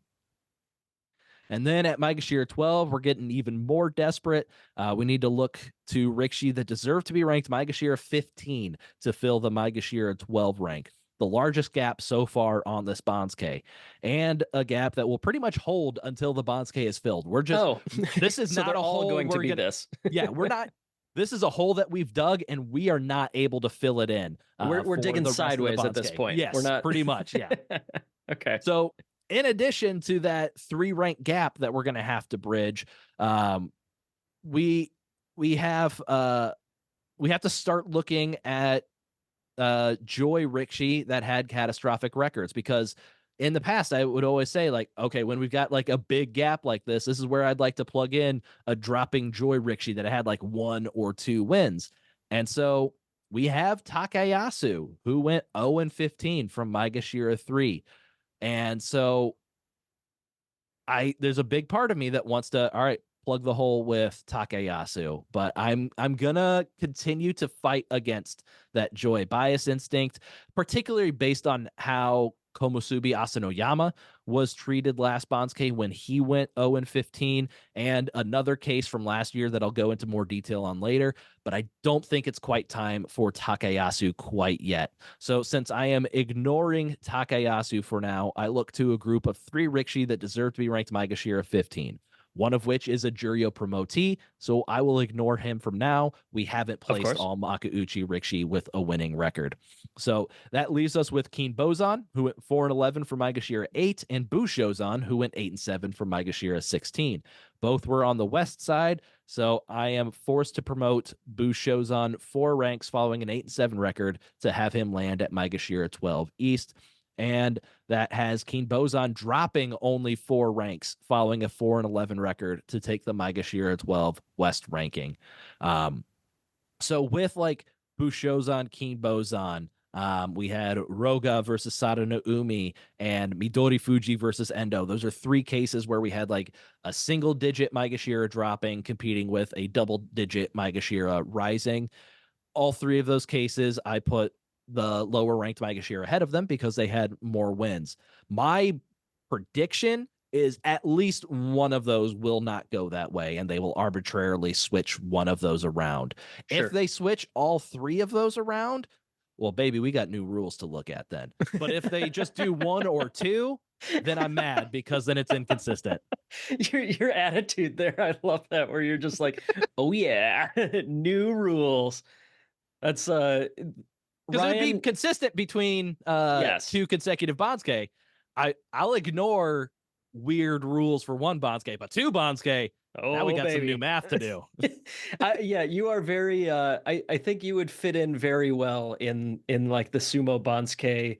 And then at Maegashira 12, we're getting even more desperate. We need to look to rikishi that deserve to be ranked Maegashira 15 to fill the Maegashira 12 rank. The largest gap so far on this Banzuke, and a gap that will pretty much hold until the Banzuke is filled. We're just, this is so not a hole going to be this. Yeah, we're not. This is a hole that we've dug, and we are not able to fill it in. We're digging sideways at this point. Yes, we're not pretty much. Yeah. Okay. So in addition to that 3 rank gap that we're going to have to bridge, we have to start looking at Joy rikishi that had catastrophic records, because in the past I would always say, like, okay, when we've got like a big gap like this is where I'd like to plug in a dropping Joy rikishi that had like 1 or 2 wins. And so we have Takayasu, who went 0-15 from Maegashira 3. And so there's a big part of me that wants to, all right, plug the hole with Takayasu, but I'm gonna continue to fight against that Joy bias instinct, particularly based on how Komusubi Asanoyama was treated last Banzuke when he went 0-15, and another case from last year that I'll go into more detail on later, but I don't think it's quite time for Takayasu quite yet. So since I am ignoring Takayasu for now, I look to a group of 3 rikishi that deserve to be ranked Maegashira 15. One of which is a Juryo promotee, so I will ignore him from now. We haven't placed all Makuuchi rikishi with a winning record. So that leaves us with Keen Bozan, who went 4-11 for Maegashira 8, and Bushozan, who went 8-7 for Maegashira 16. Both were on the west side, so I am forced to promote Bushozan 4 ranks following an 8-7 record to have him land at Maegashira 12 East. And that has Keen Bozan dropping only 4 ranks following a 4-11 record to take the Maegashira 12 West ranking. So with like Bushozan, Keen Bozan, we had Roga versus Sada no Umi and Midori Fuji versus Endo. Those are 3 cases where we had like a single-digit Maegashira dropping competing with a double-digit Maegashira rising. All 3 of those cases, I put the lower ranked Maegashira ahead of them because they had more wins. My prediction is at least one of those will not go that way, and they will arbitrarily switch one of those around. Sure. If they switch all 3 of those around, well, baby, we got new rules to look at then. But if they just do 1 or 2, then I'm mad because then it's inconsistent. Your attitude there, I love that, where you're just like, oh yeah, new rules. That's because it would be consistent between 2 consecutive Banzuke. I'll ignore weird rules for 1 Banzuke, but 2 Banzuke, now we got some new math to do. Yeah, you are very I think you would fit in very well in like the Sumo Banzuke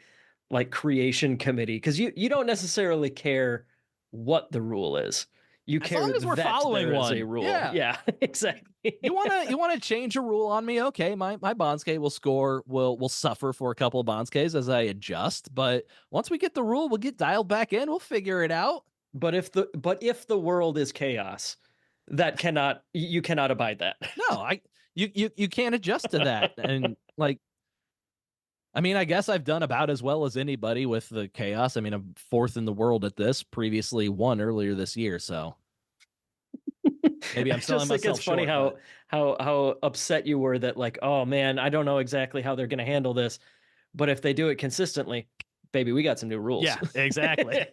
like creation committee, because you don't necessarily care what the rule is. You care as long as we're following one. A rule. Yeah, exactly. You wanna change a rule on me? Okay, my Banzuke will suffer for a couple of Banzukes as I adjust, but once we get the rule, we'll get dialed back in. We'll figure it out. But if the world is chaos, you cannot abide that. No, you can't adjust to that. And like, I mean, I guess I've done about as well as anybody with the chaos. I mean, I'm 4th in the world at this, previously 1 earlier this year, so maybe I'm selling myself it's funny short, how upset you were that, like, oh man, I don't know exactly how they're going to handle this, but if they do it consistently, baby, we got some new rules. Yeah, exactly.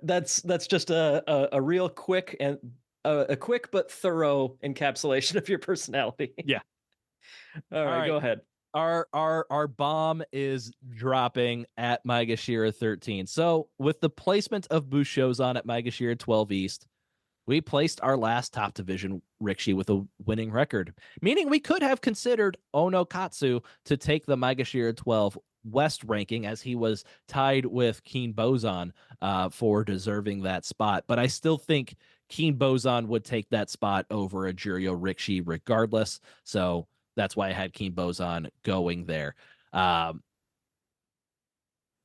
That's just a real quick and a quick but thorough encapsulation of your personality. Yeah. All right, go ahead. Our bomb is dropping at Maegashira 13. So with the placement of Bushozan at Maegashira 12 East, We placed our last top division rikishi with a winning record, meaning we could have considered Ono Katsu to take the Maegashira 12 West ranking, as he was tied with Keen Bozan for deserving that spot. But I still think Keen Bozan would take that spot over a Juryo Rikishi regardless. So that's why I had Keen Bozan going there.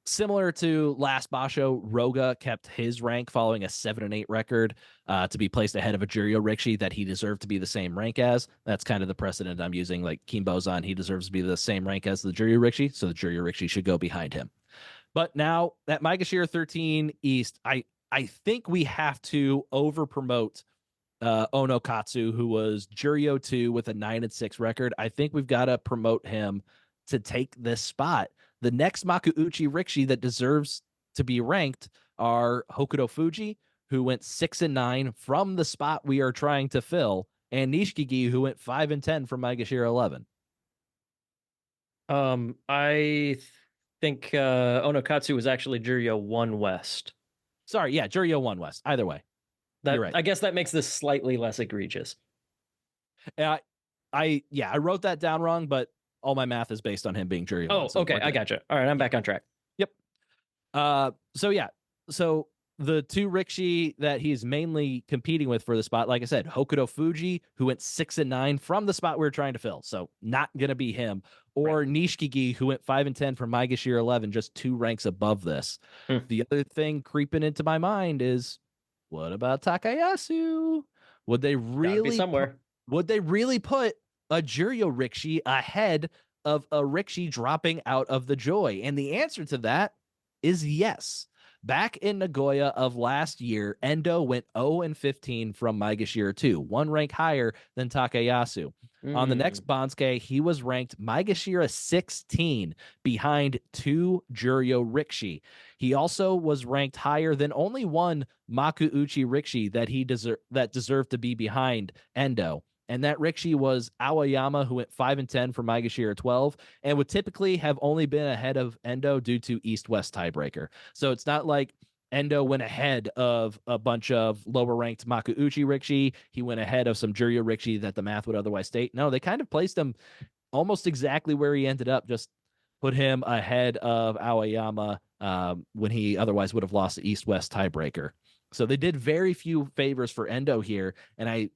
Similar to last Basho, Roga kept his rank following a 7-8 record to be placed ahead of a Juryo Rikishi that he deserved to be the same rank as. That's kind of the precedent I'm using. Like Keen Bozan, he deserves to be the same rank as the Juryo Rikishi, so the Juryo Rikishi should go behind him. But now at Maegashira 13 East, I think we have to over promote Ono Katsu, who was Juryo 2 with a 9-6 record. I think we've got to promote him to take this spot. The next Makuuchi Rikishi that deserves to be ranked are Hokuto Fuji, who went 6-9 from the spot we are trying to fill, and Nishikigi, who went 5-10 from Maegashira 11. I think Onokatsu was actually Juryo 1 West. Sorry, yeah, Juryo 1 West. Either way. You're right. I guess that makes this slightly less egregious. I wrote that down wrong, but all my math is based on him being Juryo 1. Oh, so okay, I gotcha. All right, I'm back on track. Yep. So the two rikishi that he's mainly competing with for the spot, like I said, Hokuto Fuji, who went 6-9 from the spot we were trying to fill, so not gonna be him, or Nishikigi, who went 5-10 from Maegashira 11, just 2 ranks above this. The other thing creeping into my mind is, what about Takayasu? Would they really somewhere? Would they really put a Juryo Rikishi ahead of a Rikishi dropping out of the Joy? And the answer to that is yes. Back in Nagoya of last year, Endo went 0-15 from Maegashira 2, 1 rank higher than Takayasu. On the next Banzuke, he was ranked Maegashira 16 behind 2 Juryo Rikishi. He also was ranked higher than only one Makuuchi Rikishi that deserved to be behind Endo. And that rikishi was Aoyama, who went 5-10 for Maegashira 12, and would typically have only been ahead of Endo due to East-West tiebreaker. So it's not like Endo went ahead of a bunch of lower-ranked Makuuchi rikishi. He went ahead of some Juryo rikishi that the math would otherwise state. No, they kind of placed him almost exactly where he ended up, just put him ahead of Aoyama when he otherwise would have lost the East-West tiebreaker. So they did very few favors for Endo here, and I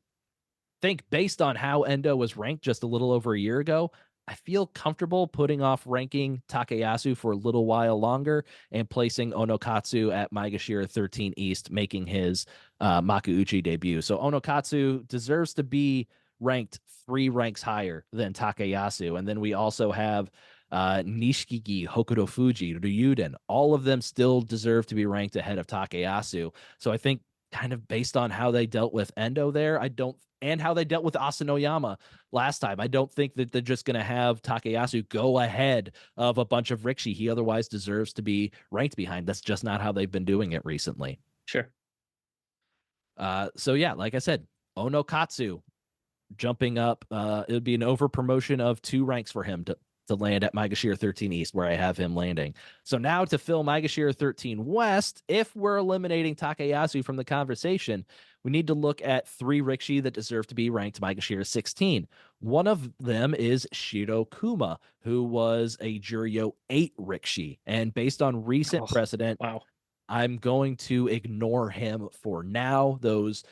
think based on how Endo was ranked just a little over a year ago, I feel comfortable putting off ranking Takayasu for a little while longer and placing Onokatsu at Maegashira 13 East, making his Makuuchi debut. So Onokatsu deserves to be ranked 3 ranks higher than Takayasu. And then we also have Nishikigi, Hokuto Fuji, Ryuden. All of them still deserve to be ranked ahead of Takayasu. So I think kind of based on how they dealt with Endo there, and how they dealt with Asanoyama last time, I don't think that they're just going to have Takayasu go ahead of a bunch of rikishi he otherwise deserves to be ranked behind. That's just not how they've been doing it recently. Sure. So yeah, like I said, Onokatsu jumping up. It would be an over promotion of 2 ranks for him to land at Maegashira 13 East, where I have him landing. So now to fill Maegashira 13 West, if we're eliminating Takayasu from the conversation, we need to look at 3 rikishi that deserve to be ranked Maegashira 16. One of them is Shiro Kuma, who was a Juryo 8 rikishi. And based on recent precedent, I'm going to ignore him for now. Those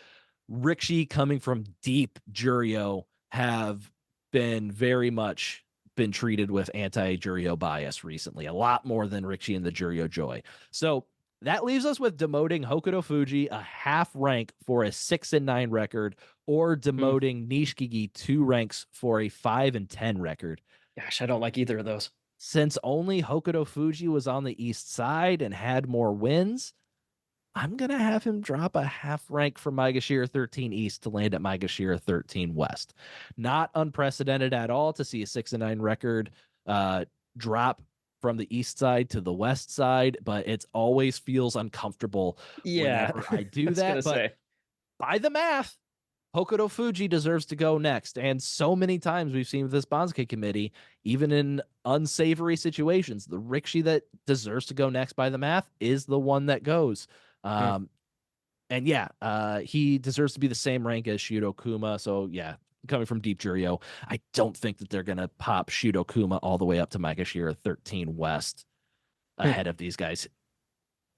rikishi coming from deep Juryo have been very much been treated with anti-Juryo bias recently, a lot more than rikishi in the Juryo Joy. So that leaves us with demoting Hokuto Fuji a half rank for a 6-9 record, or demoting Nishikigi 2 ranks for a 5-10 record. Gosh, I don't like either of those. Since only Hokuto Fuji was on the east side and had more wins, I'm going to have him drop a half rank for Maegashira 13 East to land at Maegashira 13 West. Not unprecedented at all to see a 6-9 record drop from the east side to the west side, but it always feels uncomfortable whenever I do that. But by the math, Hokuto Fuji deserves to go next. And so many times we've seen with this Banzuke committee, even in unsavory situations, the rikishi that deserves to go next by the math is the one that goes. And yeah, he deserves to be the same rank as Shudo Kuma. So yeah, coming from Deep Juryo, I don't think that they're gonna pop Shudo Kuma all the way up to Maegashira 13 West ahead of these guys.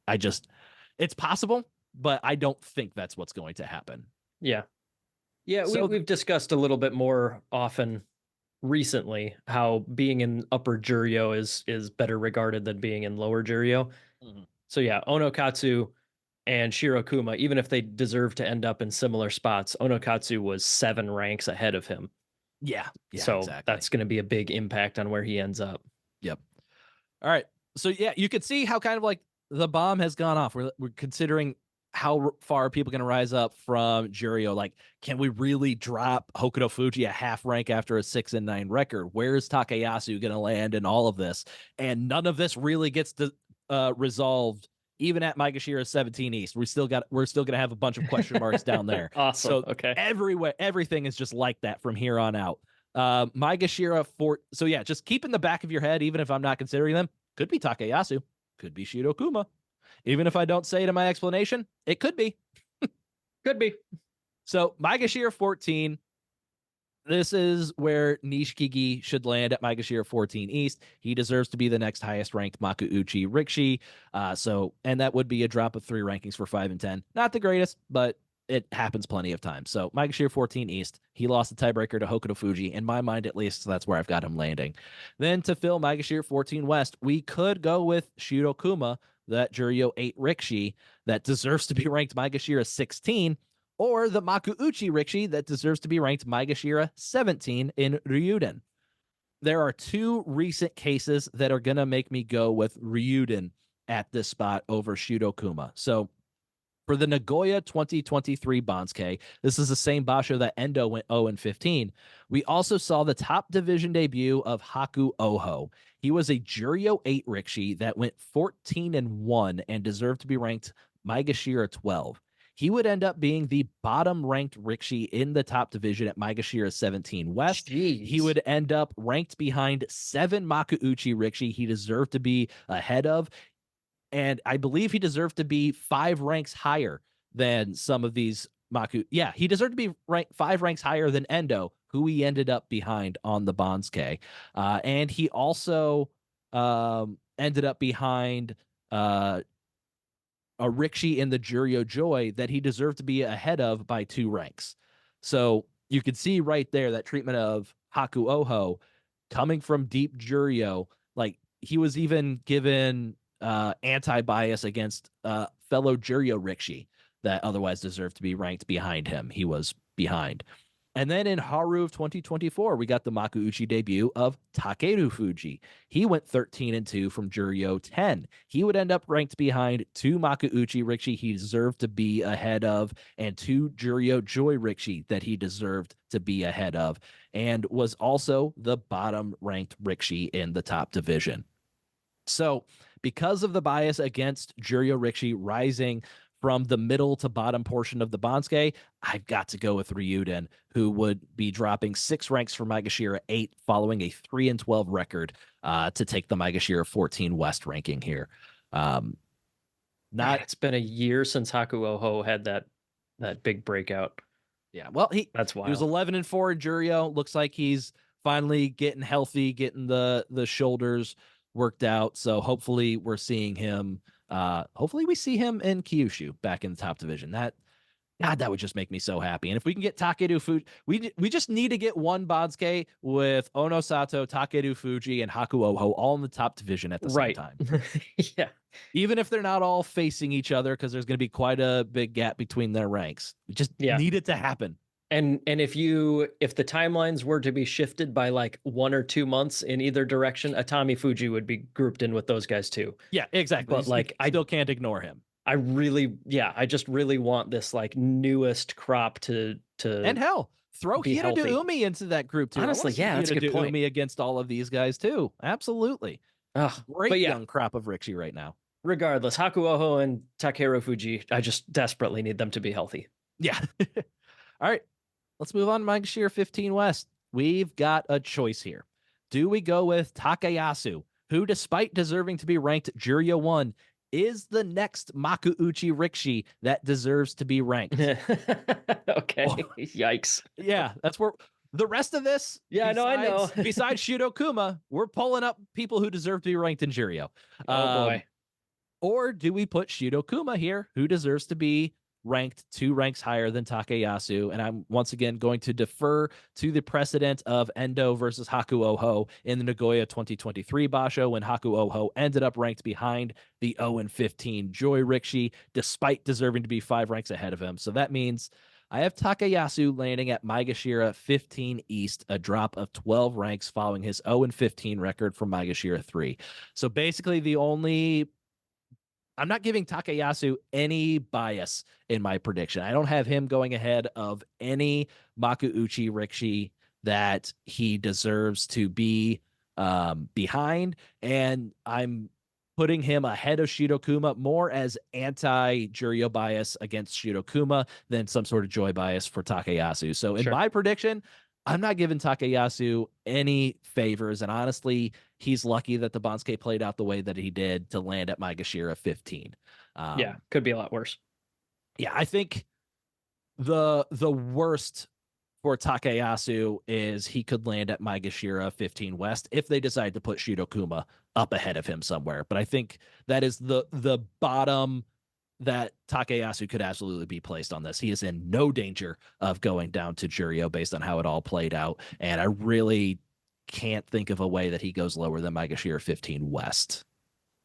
It's possible, but I don't think that's what's going to happen. Yeah. Yeah, So we've discussed a little bit more often recently how being in upper Juryo is better regarded than being in lower Juryo. Mhm. So yeah, Onokatsu and Shirokuma, even if they deserve to end up in similar spots, Onokatsu was 7 ranks ahead of him. Yeah, So exactly. that's going to be a big impact on where he ends up. Yep. All right. So yeah, you could see how kind of like the bomb has gone off. We're considering how far people can rise up from Juryo. Like, can we really drop Hokuto Fuji a half rank after a 6-9 record? Where's Takayasu going to land in all of this? And none of this really gets resolved. Even at Maegashira 17 East, we're still going to have a bunch of question marks down there. Awesome. So okay. everywhere, everything is just like that from here on out. Maegashira 4. So yeah, just keep in the back of your head, even if I'm not considering them, could be Takayasu, could be Shudo Kuma. Even if I don't say it in my explanation, it could be. Could be. So Maegashira 14. This is where Nishikigi should land at Maegashira 14 East. He deserves to be the next highest ranked Makuuchi Rikishi. And that would be a drop of 3 rankings for 5 and 10. Not the greatest, but it happens plenty of times. So Maegashira 14 East, he lost the tiebreaker to Hokuto Fuji. In my mind, at least, so that's where I've got him landing. Then to fill Maegashira 14 West, we could go with Shudo Kuma, that Juryo 8 Rikishi that deserves to be ranked Maegashira 16, or the Makuuchi Rikishi that deserves to be ranked Maegashira 17 in Ryuden. There are 2 recent cases that are going to make me go with Ryuden at this spot over Shudo Kuma. So for the Nagoya 2023 Banzuke, this is the same basho that Endo went 0-15. We also saw the top division debut of Haku Oho. He was a Juryo 8 Rikishi that went 14-1 and deserved to be ranked Maegashira 12. He would end up being the bottom ranked Rikishi in the top division at Maegashira 17 West. Jeez. He would end up ranked behind 7 Makuuchi Rikishi he deserved to be ahead of. And I believe he deserved to be 5 ranks higher than some of these Maku. Yeah, he deserved to be 5 ranks higher than Endo, who he ended up behind on the Banzuke. And he also ended up behind a Rikishi in the Juryo Joy that he deserved to be ahead of by 2 ranks. So you could see right there that treatment of Haku Oho coming from Deep Juryo. Like, he was even given anti-bias against fellow Juryo Rikishi that otherwise deserved to be ranked behind him. He was behind. And then in Haru of 2024, we got the Makuuchi debut of Takeru Fuji. He went 13-2 from Juryo 10. He would end up ranked behind 2 Makuuchi Rikishi he deserved to be ahead of, and 2 Juryo Joy Rikishi that he deserved to be ahead of, and was also the bottom ranked Rikishi in the top division. So because of the bias against Juryo Rikishi rising from the middle to bottom portion of the Banzuke, I've got to go with Ryuden, who would be dropping 6 ranks for Maegashira 8 following a 3-12 record to take the Maegashira 14 West ranking here. It's been a year since Haku Oho had that big breakout. Yeah, well, that's wild. He was 11-4 in Juryo. Looks like he's finally getting healthy, getting the shoulders worked out. So hopefully we're seeing him. Hopefully we see him in Kyushu back in the top division. That would just make me so happy. And if we can get Takeru Fuji, we just need to get one Banzuke with Ono Sato, Takeru Fuji, and Haku Oho all in the top division at the same time. Yeah. Even if they're not all facing each other, because there's going to be quite a big gap between their ranks. We just need it to happen. And if the timelines were to be shifted by like 1 or 2 months in either direction, Atami Fuji would be grouped in with those guys too. Yeah, exactly. But like, I still can't ignore him. I just really want this like newest crop to and hell, throw Hiro Umi into that group too. Honestly, that's a good point. Umi against all of these guys too. Absolutely. Great young crop of Rikishi right now. Regardless, Haku Oho and Takeru Fuji, I just desperately need them to be healthy. Yeah. All right. Let's move on to Maegashira 15 West. We've got a choice here. Do we go with Takayasu, who, despite deserving to be ranked Juryo 1, is the next Makuuchi rikishi that deserves to be ranked. Okay. Or, Yikes. yeah, that's where the rest of this, Yeah, I know. besides Shudo Kuma, we're pulling up people who deserve to be ranked in Juryo. Oh boy. Or do we put Shudo Kuma here, who deserves to be ranked 2 ranks higher than Takayasu? And I'm once again going to defer to the precedent of Endo versus Haku Oho in the Nagoya 2023 Basho, when Haku Oho ended up ranked behind the 0-15 Joy Rikishi, despite deserving to be 5 ranks ahead of him. So that means I have Takayasu landing at Maegashira 15 East, a drop of 12 ranks following his 0-15 record from Maegashira 3. So basically I'm not giving Takayasu any bias in my prediction. I don't have him going ahead of any Makuuchi rikishi that he deserves to be behind. And I'm putting him ahead of Shirokuma more as anti-Juryo bias against Shirokuma than some sort of joy bias for Takayasu. So in my prediction, I'm not giving Takayasu any favors. And honestly, he's lucky that the Banzuke played out the way that he did to land at Maegashira 15. Yeah, could be a lot worse. Yeah, I think the worst for Takayasu is he could land at Maegashira 15 West if they decide to put Shirokuma up ahead of him somewhere. But I think that is the bottom that Takayasu could absolutely be placed on this. He is in no danger of going down to Juryo based on how it all played out. And I really can't think of a way that he goes lower than Maegashira 15 West.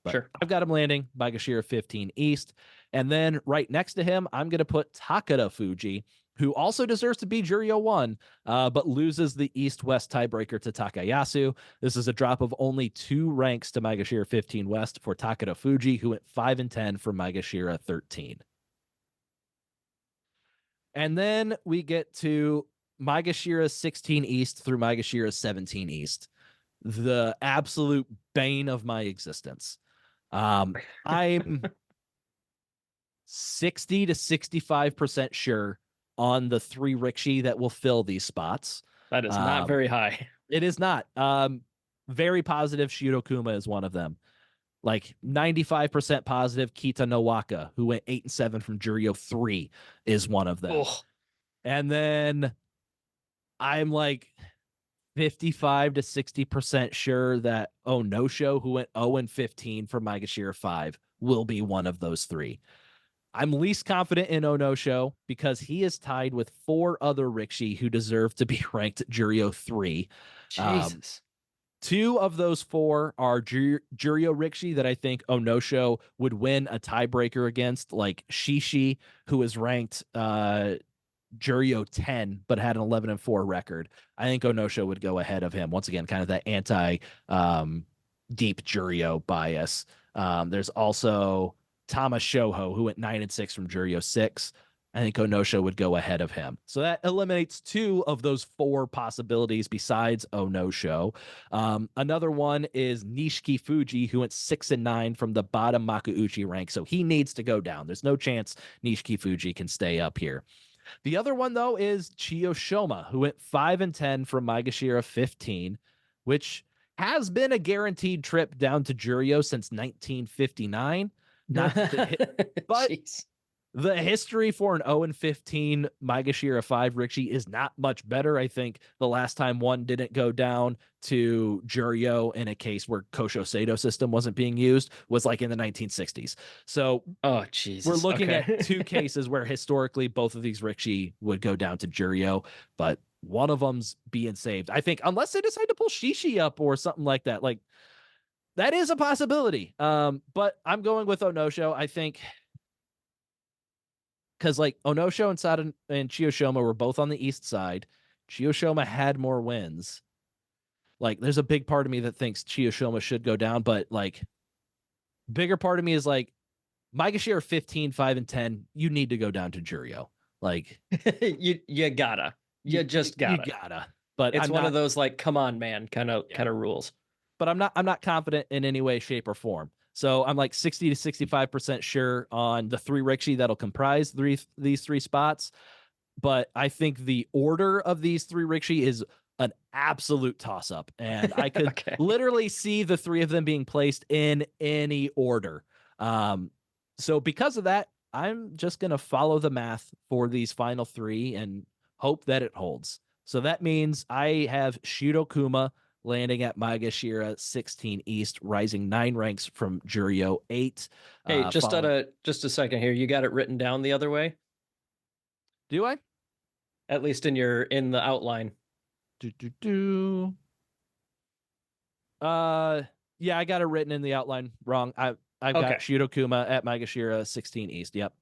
But I've got him landing Maegashira 15 East. And then right next to him, I'm going to put Takada Fuji, who also deserves to be Juryo 1, but loses the East-West tiebreaker to Takayasu. This is a drop of only 2 ranks to Maegashira 15 West for Takada Fuji, who went 5-10 from Maegashira 13. And then we get to Maegashira 16 East through Maegashira 17 East, the absolute bane of my existence. I'm 60 to 65% sure on the 3 rikishi that will fill these spots. That is not very high. It is not. Very positive Shirokuma is one of them. Like 95% positive Kita Nowaka, who went 8-7 from Juryo 3, is one of them. Ugh. And then I'm like 55 to 60% sure that Onosho, who went 0-15 from Maegashira 5, will be one of those 3. I'm least confident in Onosho because he is tied with 4 other rikishi who deserve to be ranked Juryo 3. Jesus. 2 of those 4 are Juryo rikishi that I think Onosho would win a tiebreaker against, like Shishi, who is ranked Juryo 10 but had an 11-4 record. I think Onosho would go ahead of him. Once again, kind of that anti deep Juryo bias. There's also Tama Shoho, who went 9-6 from Juryo 6. I think Onosho would go ahead of him. So that eliminates 2 of those 4 possibilities besides Onosho. Another one is Nishiki Fuji, who went 6-9 from the bottom Makuuchi rank. So he needs to go down. There's no chance Nishiki Fuji can stay up here. The other one, though, is Chiyoshoma, who went 5-10 from Maegashira 15, which has been a guaranteed trip down to Juryo since 1959. Not but jeez. The history for an 0-15 Maegashira 5 rikishi is not much better. I think the last time one didn't go down to Juryo in a case where Kosho Seido system wasn't being used was like in the 1960s. So we're looking at 2 cases where historically both of these rikishi would go down to Juryo, but one of them's being saved. I think unless they decide to pull Shishi up or something like that, like that is a possibility. But I'm going with Onosho. I think because like Onosho and Sada and Chiyoshoma were both on the east side. Chiyoshoma had more wins. Like there's a big part of me that thinks Chiyoshoma should go down, but like bigger part of me is like Maegashira 15, 5-10, you need to go down to Juryo. Like you gotta. You just gotta. You gotta. But it's one of those like, come on, man, kind of rules. But I'm not confident in any way, shape, or form. So I'm like 60 to 65% sure on the 3 rikishi that'll comprise these 3 spots. But I think the order of these 3 rikishi is an absolute toss-up. And I could literally see the 3 of them being placed in any order. So because of that, I'm just going to follow the math for these final three and hope that it holds. So that means I have Shirokuma landing at Maegashira 16 East, rising 9 ranks from Juryo 8. Hey, just Following... just a second here. You got it written down the other way, Do I? at least in the outline. Do, do, do. Yeah, I got it written in the outline wrong. I've got Okay, Shirokuma at Maegashira 16 East. Yep.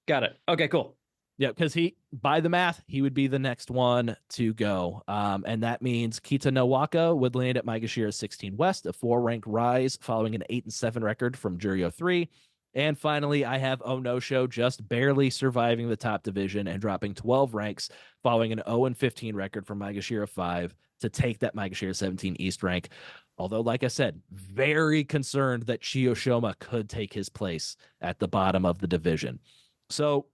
got it. Okay, cool. Yeah, because he, by the math, he would be the next one to go. And that means Kita Nowaka would land at Maegashira 16 West, a 4-rank rise following an 8-7 record from Juryo 3. And finally, I have Onosho just barely surviving the top division and dropping 12 ranks following an 0-15 record from Maegashira 5 to take that Maegashira 17 East rank. Although, like I said, very concerned that Chiyoshima could take his place at the bottom of the division. So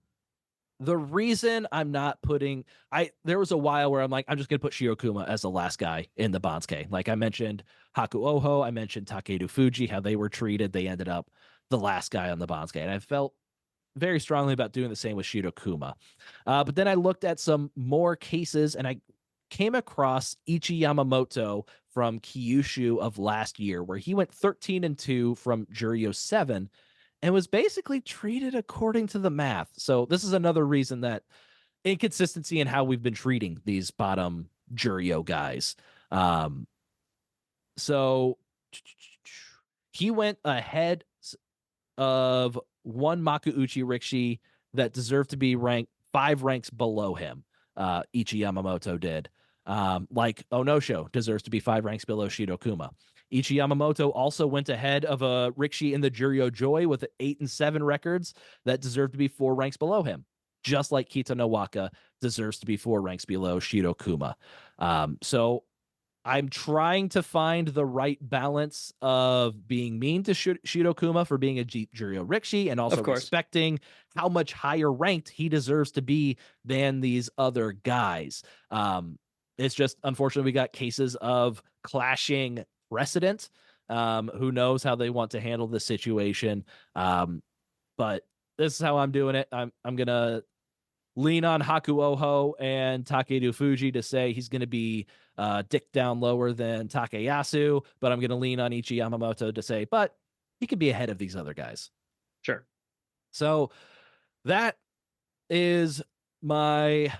the reason I'm not putting there was a while where I'm like, I'm just gonna put Shirokuma as the last guy in the Banzuke. Like I mentioned Haku Oho, I mentioned Takeru Fuji, how they were treated. They ended up the last guy on the Banzuke. And I felt very strongly about doing the same with Shirokuma. But then I looked at some more cases and I came across Ichi Yamamoto from Kyushu of last year, where he went 13-2 from Juryo 7 and was basically treated according to the math. So this is another reason that inconsistency in how we've been treating these bottom Juryo guys. So he went ahead of one Makuuchi Rikishi that deserved to be ranked 5 ranks below him. Ichi Yamamoto did. Like Onosho deserves to be 5 ranks below Shirokuma. Ichi Yamamoto also went ahead of a Rikishi in the Juryo Joy with 8-7 records that deserved to be 4 ranks below him, just like Kita Nowaka deserves to be 4 ranks below Shirokuma. So I'm trying to find the right balance of being mean to Shirokuma for being a Juryo Rikishi and also respecting how much higher ranked he deserves to be than these other guys. It's just, unfortunately, we got cases of clashing precedent. Who knows how they want to handle this situation. But this is how I'm doing it. I'm going to lean on Haku Oho and Takeru Fuji to say he's going to be dick down lower than Takayasu, but I'm going to lean on Ichi Yamamoto to say, but he could be ahead of these other guys. Sure. So that is my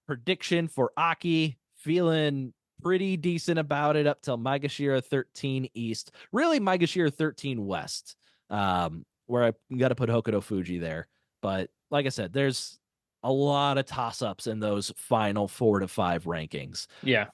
prediction for Aki. Feeling pretty decent about it up till Maegashira 13 East. Really, Maegashira 13 West, where I got to put Hokuto Fuji there. But like I said, there's a lot of toss-ups in those final 4 to 5 rankings. Yeah.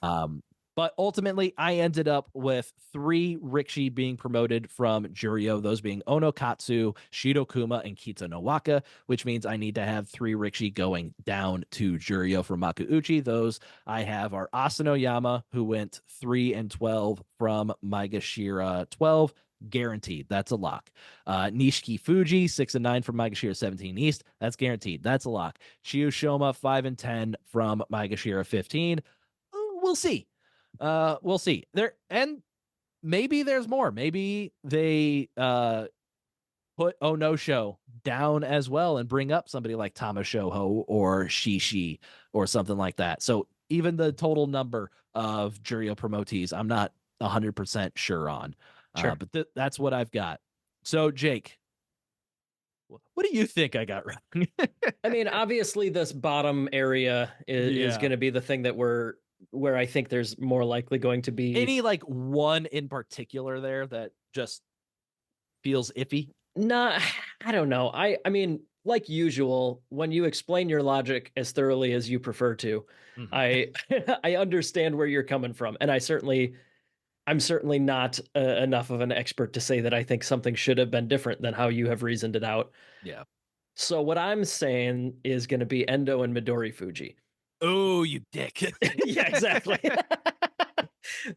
But ultimately, I ended up with 3 Rikishi being promoted from Juryo, those being Onokatsu, Shirokuma, and Kita Nowaka, which means I need to have 3 Rikishi going down to Juryo for Makuuchi. Those I have are Asanoyama, who went 3-12 from Maegashira 12, guaranteed. That's a lock. Nishiki Fuji, 6-9 from Maegashira 17 East. That's guaranteed. That's a lock. Chiyoshima, 5-10 from Maegashira 15. We'll see. We'll see. There, and maybe there's more. Maybe they put Onosho down as well and bring up somebody like Tamashoho or Shishi or something like that. So even the total number of Juryo promotees, I'm not 100% sure on. Sure. But that's what I've got. So, Jake, what do you think I got wrong? I mean, obviously, this bottom area is going to be the thing that where I think there's more likely going to be any like one in particular there that just feels iffy. Nah, I don't know. I mean, like usual, when you explain your logic as thoroughly as you prefer to, I I understand where you're coming from, and I'm certainly not enough of an expert to say that I think something should have been different than how you have reasoned it out. Yeah. So what I'm saying is going to be Endo and Midori Fuji. Oh, you dick. Yeah, exactly.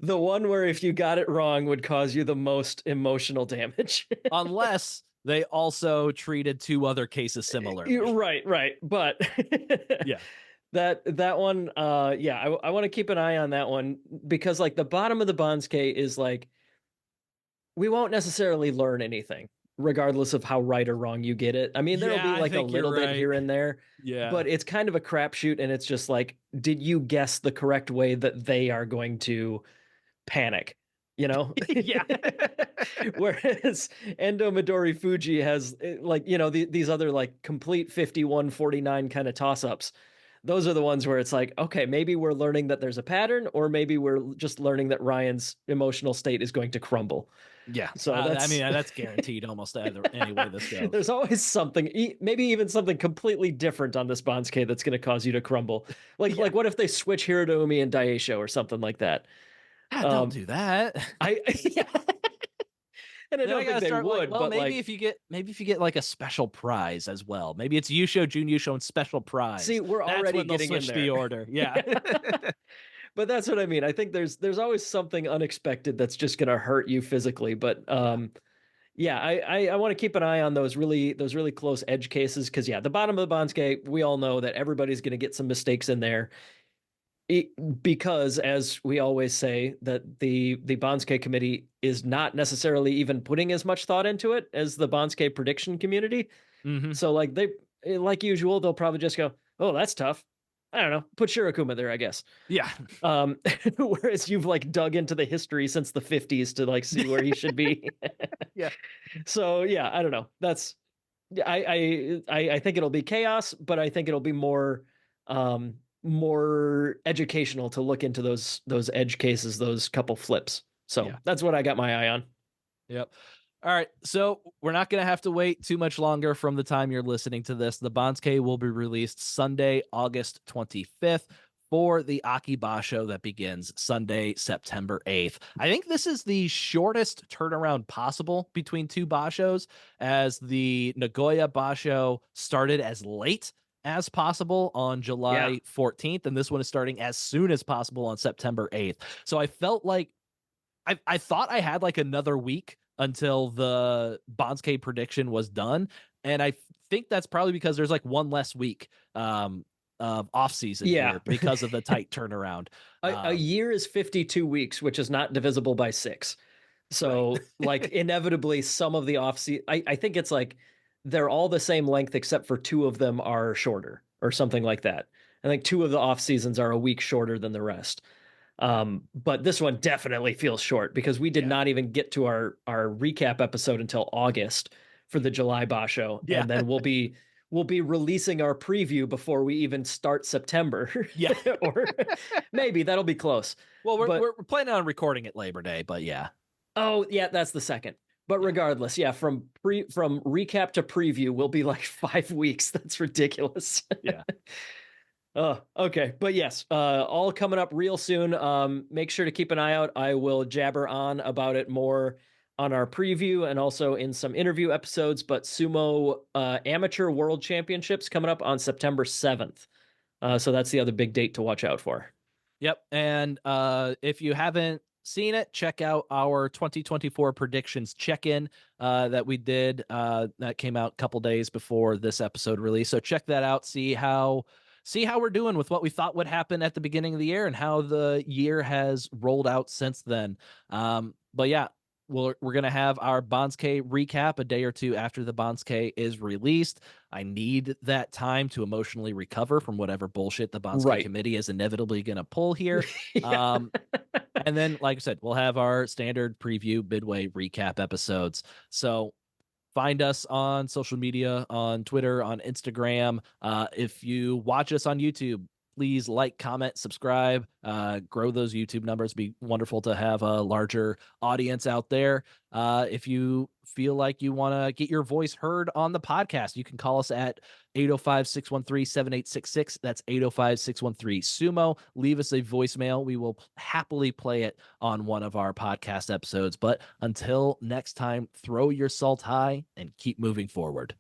The one where if you got it wrong would cause you the most emotional damage. Unless they also treated 2 other cases similarly. Right. But yeah. That one, yeah, I want to keep an eye on that one because like the bottom of the Banzuke is like we won't necessarily learn anything. regardless of how right or wrong you get it. I mean, there'll Yeah, be I like a think you're little bit right. here and there, Yeah. but it's kind of a crapshoot. And it's just like, did you guess the correct way that they are going to panic? You know, Yeah. whereas Endo Midori Fuji has like, these other like complete 51-49 kind of toss ups. Those are the ones where it's like, okay, maybe we're learning that there's a pattern, or maybe we're just learning that Ryan's emotional state is going to crumble. Yeah. So I that's mean, that's guaranteed almost either any way this goes. there's always something, maybe even something completely different on this Banzuke that's going to cause you to crumble. Like, Yeah. what if they switch Hirotomi and Daisho or something like that? God, don't Um, do that. I yeah. And I Then I don't think gotta they start like, would, well, but like, maybe if you get like a special prize as well. Maybe it's Yusho, Jun Yusho, and special prize. see, we're That's already when they'll getting in switch the there. order. Yeah. Yeah. But that's what I mean. I think there's always something unexpected that's just going to hurt you physically. But Yeah. yeah, I want to keep an eye on those really close edge cases because yeah, the bottom of the Banzuke, we all know that everybody's going to get some mistakes in there. Because as we always say that the Banzuke committee is not necessarily even putting as much thought into it as the Banzuke prediction community. Mm-hmm. So like they like usual, they'll probably just go, "Oh, that's tough. I don't know. Put Shirokuma there, I guess." Yeah. Whereas you've like dug into the history since the 50s to like see where he should be. Yeah. So yeah, I don't know. That's I think it'll be chaos, but I think it'll be more educational to look into those edge cases, those couple flips. So Yeah. that's what I got my eye on. Yep. All right. So we're not going to have to wait too much longer from the time you're listening to this. The Banzuke will be released Sunday, August 25th for the Aki Basho that begins Sunday, September 8th. I think this is the shortest turnaround possible between two Bashos, as the Nagoya Basho started as late as possible on Yeah. July 14th, and this one is starting as soon as possible on September 8th. So I felt like I thought I had like another week until the Banzuke prediction was done, and I think that's probably because there's like one less week of off season Yeah. here because of the tight turnaround. A year is 52 weeks, which is not divisible by 6. Right. So like inevitably some of the off season, I think it's like they're all the same length except for 2 of them are shorter or something like that. I think 2 of the off seasons are a week shorter than the rest. But this one definitely feels short because we did Yeah. not even get to our recap episode until August for the July Basho, Yeah. and then we'll be releasing our preview before we even start September. Yeah. Or maybe that'll be close. Well, But we're planning on recording it Labor Day, but yeah. oh yeah, that's the second. But regardless, yeah, from recap to preview will be like 5 weeks. That's ridiculous. Yeah. Oh, okay. But yes, all coming up real soon. Make sure to keep an eye out. I will jabber on about it more on our preview and also in some interview episodes. But Sumo Amateur World Championships coming up on September 7th. So that's the other big date to watch out for. Yep. And if you haven't seen it, check out our 2024 predictions check-in that we did. That came out a couple days before this episode release. So check that out. See how we're doing with what we thought would happen at the beginning of the year and how the year has rolled out since then. But yeah, we're going to have our Banzuke recap a day or two after the Banzuke is released. I need that time to emotionally recover from whatever bullshit the Banzuke committee is inevitably going to pull here. Yeah. And then, like I said, we'll have our standard preview midway recap episodes. So find us on social media, on Twitter, on Instagram. If you watch us on YouTube, please like, comment, subscribe, grow those YouTube numbers. It'd be wonderful to have a larger audience out there. If you feel like you want to get your voice heard on the podcast, you can call us at 805-613-7866. That's 805-613-SUMO. Leave us a voicemail. We will happily play it on one of our podcast episodes. But until next time, throw your salt high and keep moving forward.